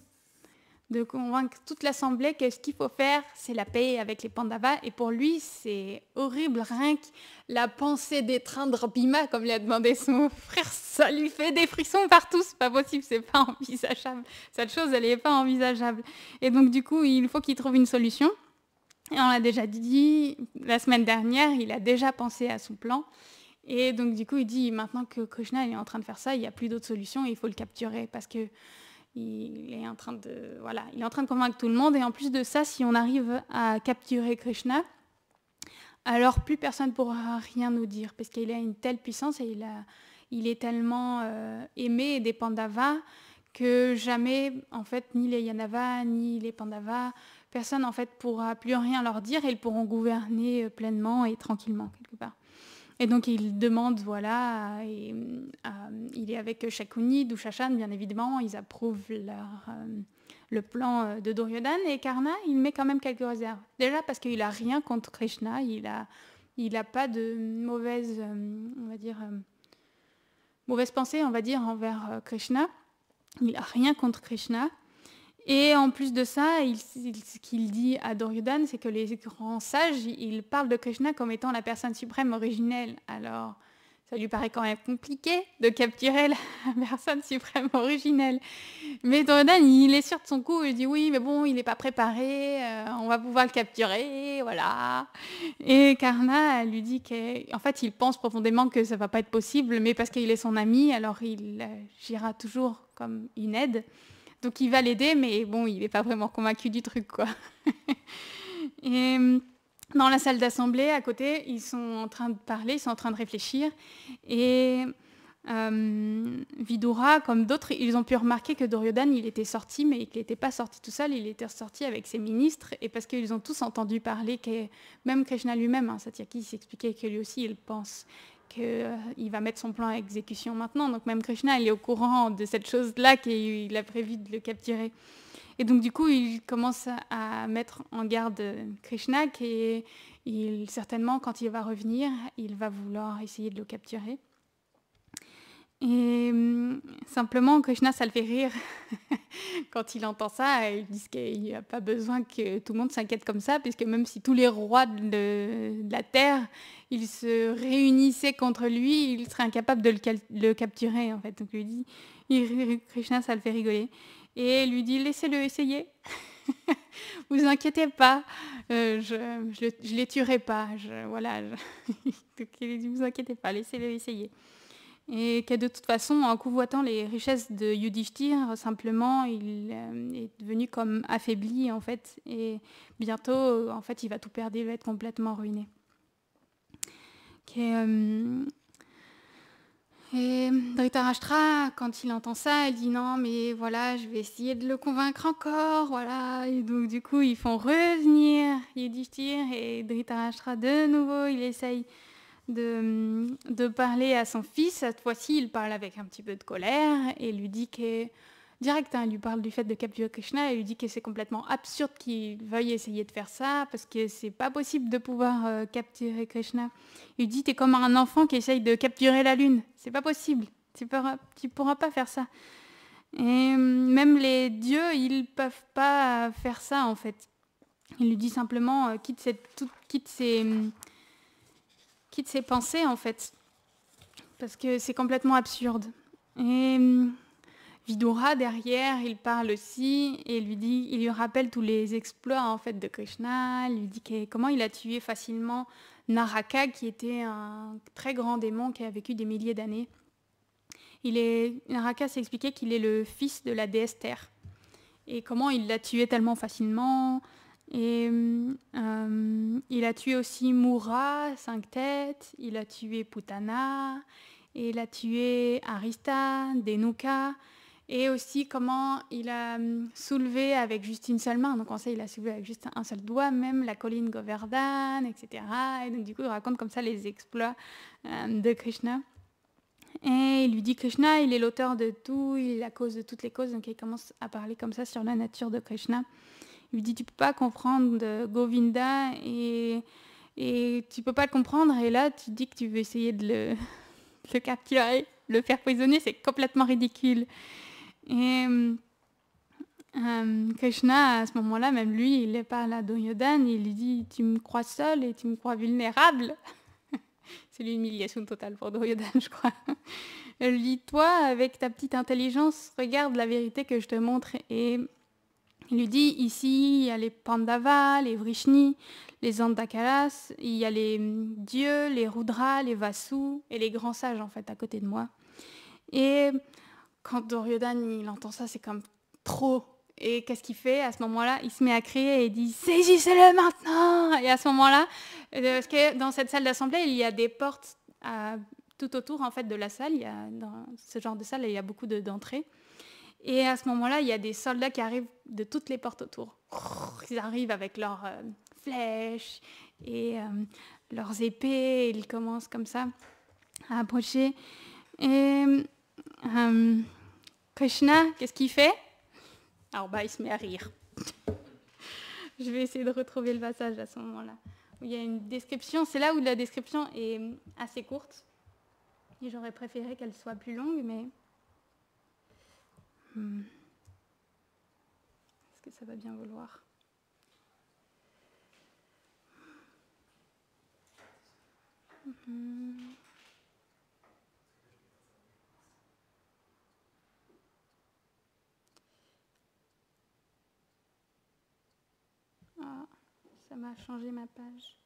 de convaincre toute l'Assemblée que ce qu'il faut faire, c'est la paix avec les Pandavas. Et pour lui, c'est horrible, rien que la pensée d'étreindre Bhima, comme l'a demandé son frère, ça lui fait des frissons partout, c'est pas possible, c'est pas envisageable. Cette chose, elle n'est pas envisageable. Et donc, du coup, il faut qu'il trouve une solution. Et on l'a déjà dit, la semaine dernière, il a déjà pensé à son plan. Et donc, du coup, il dit, maintenant que Krishna est en train de faire ça, il n'y a plus d'autre solution, il faut le capturer, parce que il est en train de convaincre tout le monde. Et en plus de ça, si on arrive à capturer Krishna, alors plus personne ne pourra rien nous dire, parce qu'il a une telle puissance et il est tellement aimé des Pandavas que jamais, en fait, ni les Yannavas, ni les Pandavas, personne, en fait, pourra plus rien leur dire et ils pourront gouverner pleinement et tranquillement, quelque part. Et donc, il demande, voilà, il est avec Shakuni, Dushasan, bien évidemment, ils approuvent le plan de Duryodhana, et Karna, il met quand même quelques réserves. Déjà parce qu'il n'a rien contre Krishna, il a pas de mauvaise, on va dire, mauvaise pensée, on va dire, envers Krishna. Il n'a rien contre Krishna. Et en plus de ça, ce qu'il dit à Duryodhana, c'est que les grands sages, ils parlent de Krishna comme étant la personne suprême originelle. Alors, ça lui paraît quand même compliqué de capturer la personne suprême originelle. Mais Duryodhana, il est sûr de son coup, il dit oui, mais bon, il n'est pas préparé, on va pouvoir le capturer, voilà. Et Karna lui dit qu'en fait, il pense profondément que ça ne va pas être possible, mais parce qu'il est son ami, alors il agira toujours comme une aide. Donc il va l'aider, mais bon, il n'est pas vraiment convaincu du truc, quoi. Et dans la salle d'assemblée, à côté, ils sont en train de parler, ils sont en train de réfléchir. Et Vidura, comme d'autres, ils ont pu remarquer que Duryodhana, il était sorti, mais qu'il n'était pas sorti tout seul, il était sorti avec ses ministres, et parce qu'ils ont tous entendu parler, même Krishna lui-même, Satyaki s'expliquait que lui aussi, il pense qu'il va mettre son plan à exécution maintenant. Donc même Krishna, il est au courant de cette chose-là, qu'il a prévu de le capturer. Et donc du coup, il commence à mettre en garde Krishna, certainement, quand il va revenir, il va vouloir essayer de le capturer. Et simplement, Krishna, ça le fait rire. Quand il entend ça, il dit qu'il n'y a pas besoin que tout le monde s'inquiète comme ça, puisque même si tous les rois de la terre, ils se réunissaient contre lui, il serait incapable de le capturer, en fait. Donc lui dit, Krishna, ça le fait rigoler. Et lui dit, laissez-le essayer. Vous inquiétez pas, je les tuerai pas. Donc il dit, vous inquiétez pas, laissez-le essayer. Et que de toute façon, en convoitant les richesses de Yudhishthir, simplement, il est devenu comme affaibli, en fait, et bientôt, en fait, il va tout perdre, il va être complètement ruiné. Et Dhritarashtra, quand il entend ça, il dit non, mais voilà, je vais essayer de le convaincre encore, voilà. Et donc, du coup, ils font revenir Yudhishthir, et Dhritarashtra, de nouveau, il essaye de parler à son fils. Cette fois-ci, il parle avec un petit peu de colère et lui dit que direct, il lui parle du fait de capturer Krishna et lui dit que c'est complètement absurde qu'il veuille essayer de faire ça parce que c'est pas possible de pouvoir capturer Krishna. Il lui dit, t'es comme un enfant qui essaye de capturer la lune, c'est pas possible, tu pourras pas faire ça. Et même les dieux, ils peuvent pas faire ça, en fait. Il lui dit simplement, quitte ses pensées, en fait, parce que c'est complètement absurde. Et Vidura, derrière, il parle aussi et il lui rappelle tous les exploits, en fait, de Krishna. Il lui dit comment il a tué facilement Naraka, qui était un très grand démon qui a vécu des milliers d'années. Naraka s'est expliqué qu'il est le fils de la déesse Terre. Et comment il l'a tué tellement facilement. Et il a tué aussi Mura, 5 têtes, il a tué Putana, et il a tué Arista, Denuka, et aussi comment il a soulevé avec juste une seule main, donc en ça il a soulevé avec juste un seul doigt, même la colline Govardhan, etc. Et donc du coup il raconte comme ça les exploits de Krishna. Et il lui dit Krishna, il est l'auteur de tout, il est la cause de toutes les causes, donc il commence à parler comme ça sur la nature de Krishna. Il lui dit, tu peux pas comprendre Govinda et tu peux pas le comprendre. Et là, tu dis que tu veux essayer de le capturer, le faire prisonnier, c'est complètement ridicule. Et Krishna, à ce moment-là, même lui, il parle à Duryodhana, il lui dit, tu me crois seul et tu me crois vulnérable. C'est l'humiliation totale pour Duryodhana, je crois. Il dit, toi, avec ta petite intelligence, regarde la vérité que je te montre. Et il lui dit, ici, il y a les Pandavas, les Vrishnis, les Andakalas, il y a les dieux, les Rudras, les Vasus et les grands sages, en fait, à côté de moi. Et quand Duryodhana, il entend ça, c'est comme trop. Et qu'est-ce qu'il fait à ce moment-là? Il se met à crier et il dit, saisissez-le maintenant! Et à ce moment-là, parce que dans cette salle d'assemblée, il y a des portes tout autour, en fait, de la salle. Dans ce genre de salle, il y a beaucoup d'entrées. Et à ce moment-là, il y a des soldats qui arrivent de toutes les portes autour. Ils arrivent avec leurs flèches et leurs épées. Ils commencent comme ça à approcher. Et Krishna, qu'est-ce qu'il fait? Alors, il se met à rire. Je vais essayer de retrouver le passage à ce moment-là. Il y a une description, c'est là où la description est assez courte. Et j'aurais préféré qu'elle soit plus longue, mais... Est-ce que ça va bien vouloir? Ah, ça m'a changé ma page.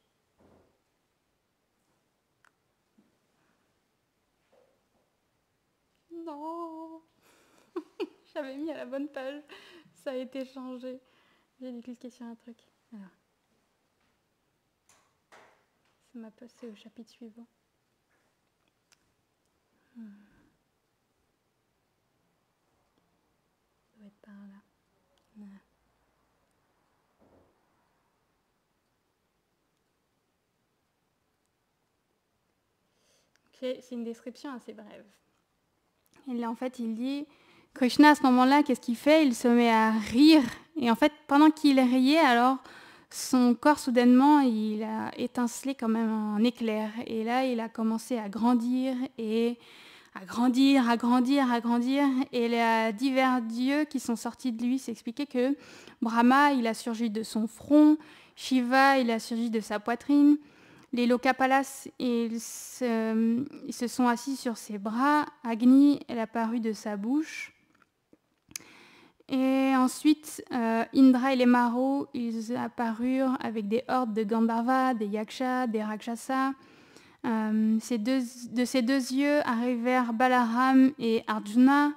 Non. J'avais mis à la bonne page. Ça a été changé. J'ai dû cliquer sur un truc. Alors. Ça m'a passé au chapitre suivant. Ça doit être par là. Voilà. C'est une description assez brève. Et là, en fait, il dit, Krishna, à ce moment-là, qu'est-ce qu'il fait? Il se met à rire. Et en fait, pendant qu'il riait, alors, son corps, soudainement, il a étincelé comme un éclair. Et là, il a commencé à grandir et à grandir, à grandir, à grandir. Et il y a divers dieux qui sont sortis de lui. C'est expliqué que Brahma, il a surgi de son front. Shiva, il a surgi de sa poitrine. Les Lokapalas, ils se sont assis sur ses bras. Agni, elle a apparu de sa bouche. Et ensuite, Indra et les Marus, ils apparurent avec des hordes de Gandharvas, des Yakshas, des Rakshasas. De ces deux yeux arrivèrent Balaram et Arjuna,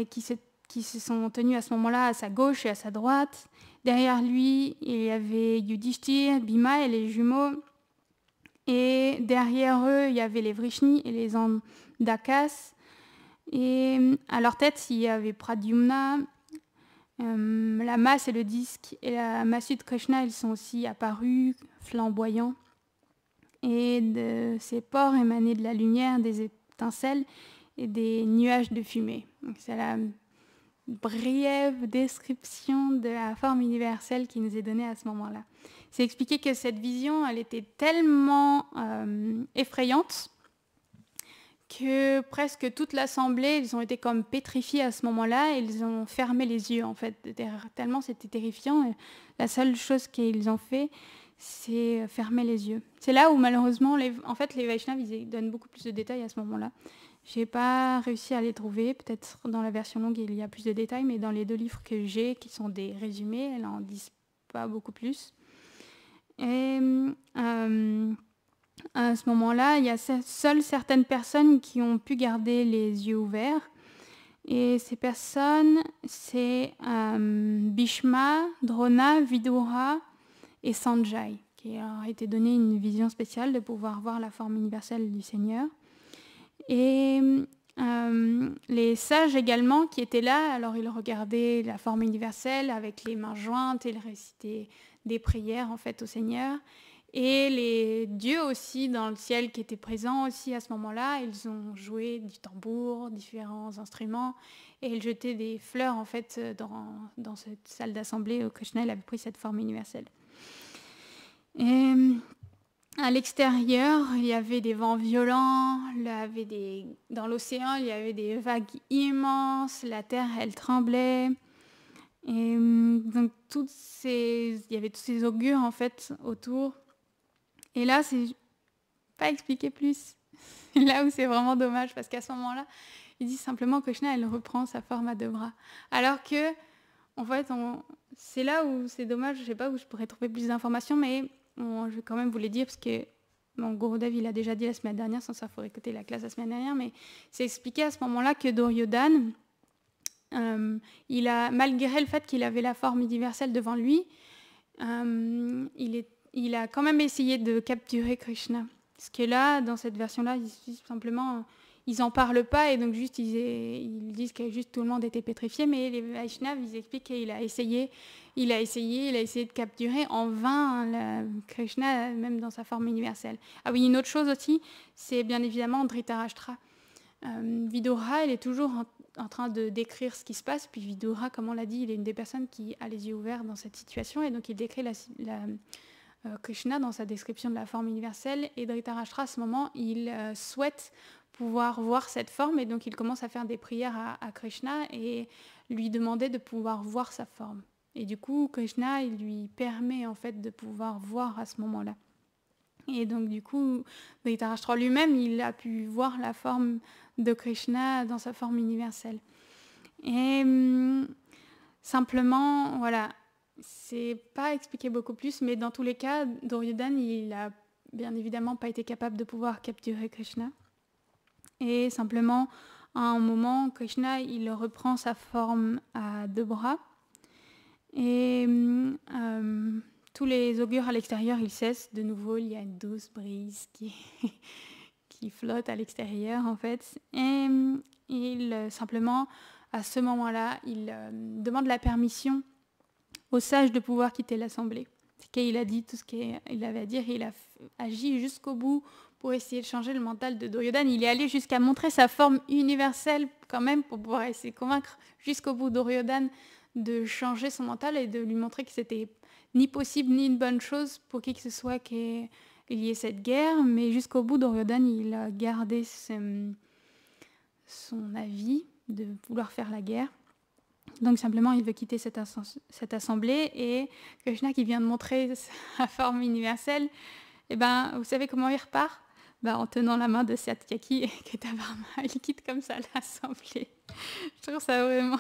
qui se sont tenus à ce moment-là à sa gauche et à sa droite. Derrière lui, il y avait Yudhishthir, Bhima et les jumeaux. Et derrière eux, il y avait les Vrishnis et les Andakas. Et à leur tête, il y avait Pradyumna. La masse et le disque et la massue de Krishna, ils sont aussi apparus, flamboyants. Et de ces pores émanaient de la lumière, des étincelles et des nuages de fumée. Donc, c'est la brève description de la forme universelle qui nous est donnée à ce moment-là. C'est expliqué que cette vision, elle était tellement effrayante que presque toute l'assemblée, ils ont été comme pétrifiés à ce moment-là, et ils ont fermé les yeux, en fait, tellement c'était terrifiant. Et la seule chose qu'ils ont fait, c'est fermer les yeux. C'est là où, malheureusement, les Vaishnavas, ils donnent beaucoup plus de détails à ce moment-là. Je n'ai pas réussi à les trouver. Peut-être dans la version longue, il y a plus de détails, mais dans les 2 livres que j'ai, qui sont des résumés, elles n'en disent pas beaucoup plus. Et à ce moment-là, il y a seules certaines personnes qui ont pu garder les yeux ouverts. Et ces personnes, c'est Bhishma, Drona, Vidura et Sanjay, qui leur a été donné une vision spéciale de pouvoir voir la forme universelle du Seigneur. Et les sages également qui étaient là, alors ils regardaient la forme universelle avec les mains jointes et ils récitaient des prières en fait au Seigneur. Et les dieux aussi dans le ciel qui étaient présents aussi à ce moment-là, ils ont joué du tambour, différents instruments, et ils jetaient des fleurs en fait dans cette salle d'assemblée où Krishna avait pris cette forme universelle. Et à l'extérieur, il y avait des vents violents, dans l'océan, il y avait des vagues immenses, la terre, elle tremblait. Et donc, il y avait tous ces augures en fait autour. Et là, c'est pas expliqué plus. Là où c'est vraiment dommage, parce qu'à ce moment-là, il dit simplement que Krishna, elle reprend sa forme à 2 bras. Alors que, en fait, c'est là où c'est dommage, je sais pas où je pourrais trouver plus d'informations, mais je vais quand même vous les dire, parce que mon Gurudev, il a déjà dit la semaine dernière, sans ça, il faut écouter la classe la semaine dernière, mais c'est expliqué à ce moment-là que Duryodhana, malgré le fait qu'il avait la forme universelle devant lui, il a quand même essayé de capturer Krishna. Parce que là, dans cette version-là, simplement, ils en parlent pas et donc juste ils disent que juste tout le monde était pétrifié, mais les Vaishnavas, ils expliquent qu'il a essayé de capturer en vain Krishna, même dans sa forme universelle. Ah oui, une autre chose aussi, c'est bien évidemment Dhritarashtra. Vidura, il est toujours en train de décrire ce qui se passe, puis Vidura, comme on l'a dit, il est une des personnes qui a les yeux ouverts dans cette situation, et donc il décrit Krishna dans sa description de la forme universelle, et Dhritarashtra, à ce moment, il souhaite pouvoir voir cette forme, et donc il commence à faire des prières à Krishna et lui demander de pouvoir voir sa forme. Et du coup, Krishna, il lui permet en fait de pouvoir voir à ce moment-là. Et donc du coup, Dhritarashtra lui-même, il a pu voir la forme de Krishna dans sa forme universelle. Et simplement, voilà, c'est pas expliqué beaucoup plus, mais dans tous les cas, Duryodhana, il a bien évidemment pas été capable de pouvoir capturer Krishna. Et simplement, à un moment, Krishna, il reprend sa forme à 2 bras. Et tous les augures à l'extérieur, ils cessent. De nouveau, il y a une douce brise qui flotte à l'extérieur, en fait. Et simplement, à ce moment-là, il demande la permission aux sages de pouvoir quitter l'assemblée. C'est qu'il a dit tout ce qu'il avait à dire et il a agi jusqu'au bout pour essayer de changer le mental de Duryodhana. Il est allé jusqu'à montrer sa forme universelle quand même pour pouvoir essayer de convaincre jusqu'au bout Duryodhana de changer son mental et de lui montrer que c'était ni possible ni une bonne chose pour qui que ce soit qu'il y ait cette guerre. Mais jusqu'au bout, Duryodhana, il a gardé son avis de vouloir faire la guerre. Donc simplement, il veut quitter cette assemblée et Krishna qui vient de montrer sa forme universelle, et vous savez comment il repart ? En tenant la main de Satyaki et Ketavarma, il quitte comme ça l'assemblée. Je trouve ça vraiment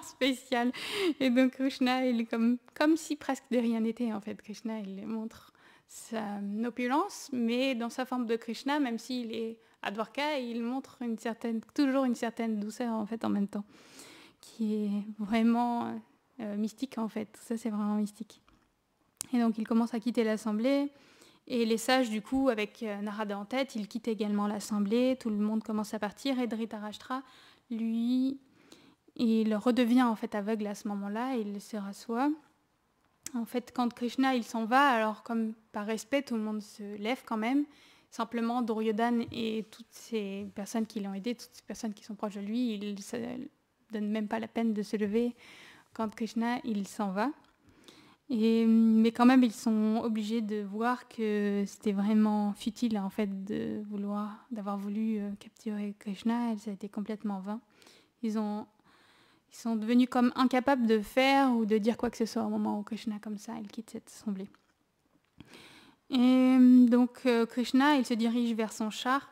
spécial. Et donc Krishna, il est comme si presque de rien n'était en fait. Krishna, il montre sa opulence, mais dans sa forme de Krishna, même s'il est à Dwarka, il montre toujours une certaine douceur en fait en même temps, qui est vraiment mystique en fait. Tout ça, c'est vraiment mystique. Et donc, il commence à quitter l'assemblée. Et les sages, du coup, avec Narada en tête, ils quittent également l'assemblée. Tout le monde commence à partir. Et Dhritarashtra, lui, il redevient en fait aveugle à ce moment-là. Il se rassoit. En fait, quand Krishna, il s'en va, alors comme par respect, tout le monde se lève quand même. Simplement, Duryodhana et toutes ces personnes qui l'ont aidé, toutes ces personnes qui sont proches de lui, ils ne donnent même pas la peine de se lever quand Krishna, il s'en va. Mais quand même, ils sont obligés de voir que c'était vraiment futile en fait d'avoir voulu capturer Krishna. Ça a été complètement vain. Ils sont devenus comme incapables de faire ou de dire quoi que ce soit au moment où Krishna, comme ça, il quitte cette assemblée. Et donc Krishna, il se dirige vers son char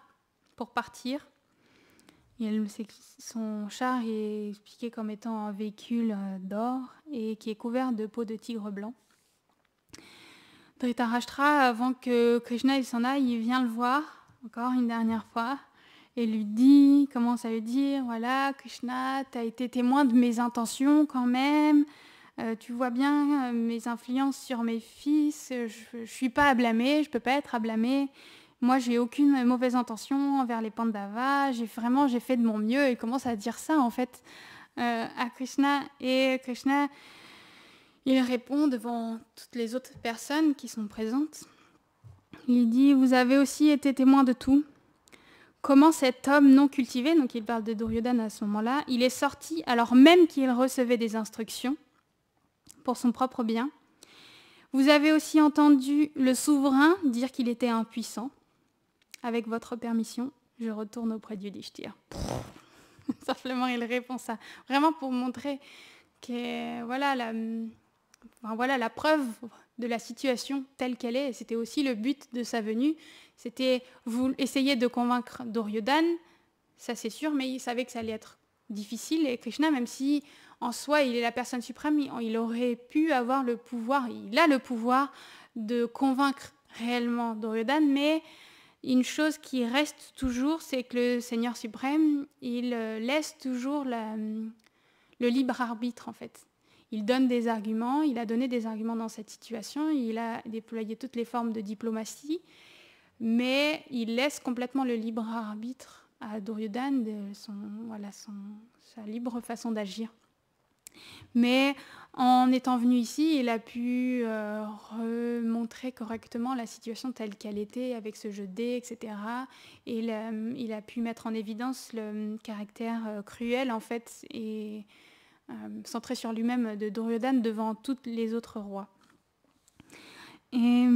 pour partir. Son char est expliqué comme étant un véhicule d'or et qui est couvert de peau de tigre blanc. Dhritarashtra, avant que Krishna il s'en aille, il vient le voir encore une dernière fois et commence à lui dire, voilà, Krishna, tu as été témoin de mes intentions quand même, tu vois bien mes influences sur mes fils, je ne suis pas à blâmer, je ne peux pas être à blâmer. Moi, j'ai aucune mauvaise intention envers les Pandavas. J'ai fait de mon mieux. Il commence à dire ça, en fait, à Krishna. Et Krishna, il répond devant toutes les autres personnes qui sont présentes. Il dit, vous avez aussi été témoin de tout. Comment cet homme non cultivé, donc il parle de Duryodhana à ce moment-là, il est sorti alors même qu'il recevait des instructions pour son propre bien. Vous avez aussi entendu le souverain dire qu'il était impuissant. Avec votre permission, je retourne auprès du Yudhishthira. Simplement, il répond ça. Vraiment pour montrer que la preuve de la situation telle qu'elle est. C'était aussi le but de sa venue. C'était essayer de convaincre Duryodhana, ça c'est sûr, mais il savait que ça allait être difficile. Et Krishna, même si en soi il est la personne suprême, il aurait pu avoir le pouvoir, il a le pouvoir de convaincre réellement Duryodhana, mais une chose qui reste toujours, c'est que le Seigneur suprême, il laisse toujours le libre arbitre en fait. Il donne des arguments, il a donné des arguments dans cette situation, il a déployé toutes les formes de diplomatie, mais il laisse complètement le libre arbitre à Duryodhana de sa libre façon d'agir. Mais en étant venu ici, il a pu remontrer correctement la situation telle qu'elle était avec ce jeu de dés, etc. Et il a pu mettre en évidence le caractère cruel en fait et centré sur lui-même de Duryodhana devant tous les autres rois. Et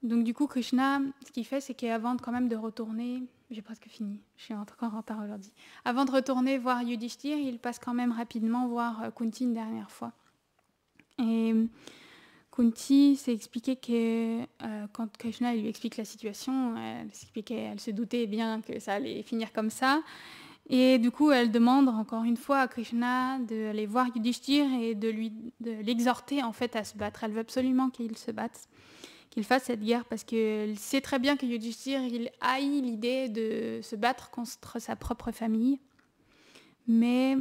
donc du coup, Krishna, ce qu'il fait, c'est qu'avant quand même de retourner, j'ai presque fini, je suis encore en retard aujourd'hui. Avant de retourner voir Yudhishthir, il passe quand même rapidement voir Kunti une dernière fois. Et Kunti s'est expliqué que quand Krishna lui explique la situation, elle se doutait bien que ça allait finir comme ça. Et du coup, elle demande encore une fois à Krishna d'aller voir Yudhishthir et de l'exhorter en fait à se battre. Elle veut absolument qu'il se batte, qu'il fasse cette guerre, parce qu'elle sait très bien que Yudhishthir, il haït l'idée de se battre contre sa propre famille. Mais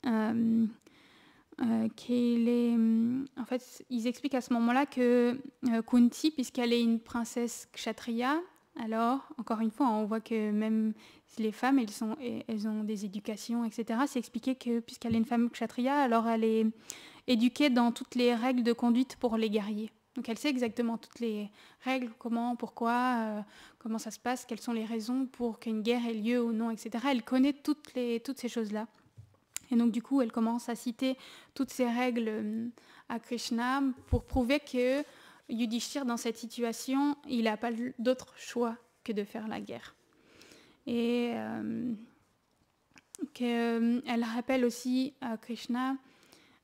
en fait, ils expliquent à ce moment-là que Kunti, puisqu'elle est une princesse kshatriya, alors, encore une fois, on voit que même les femmes, elles ont des éducations, etc. C'est expliqué que puisqu'elle est une femme kshatriya, alors elle est éduquée dans toutes les règles de conduite pour les guerriers. Donc elle sait exactement toutes les règles, comment, pourquoi, comment ça se passe, quelles sont les raisons pour qu'une guerre ait lieu ou non, etc. Elle connaît toutes ces choses-là. Et donc du coup, elle commence à citer toutes ces règles à Krishna pour prouver que Yudhishthir, dans cette situation, il n'a pas d'autre choix que de faire la guerre. Et elle rappelle aussi à Krishna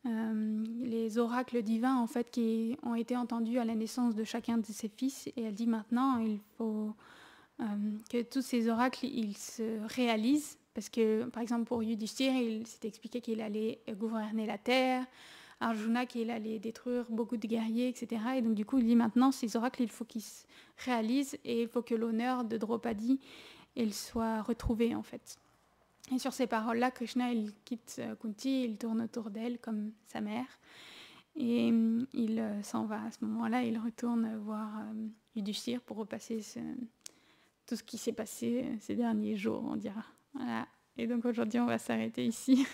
les oracles divins en fait, qui ont été entendus à la naissance de chacun de ses fils. Et elle dit maintenant, il faut que tous ces oracles ils se réalisent. Parce que, par exemple, pour Yudhishthir, il s'est expliqué qu'il allait gouverner la terre, Arjuna qu'il allait détruire beaucoup de guerriers, etc. Et donc, du coup, il dit maintenant, ces oracles, il faut qu'ils se réalisent et il faut que l'honneur de Draupadi il soit retrouvé, en fait. Et sur ces paroles-là, Krishna, il quitte Kunti, il tourne autour d'elle comme sa mère. Et il s'en va à ce moment-là, il retourne voir Yudhishthir pour repasser tout ce qui s'est passé ces derniers jours, on dira. Voilà. Et donc aujourd'hui, on va s'arrêter ici.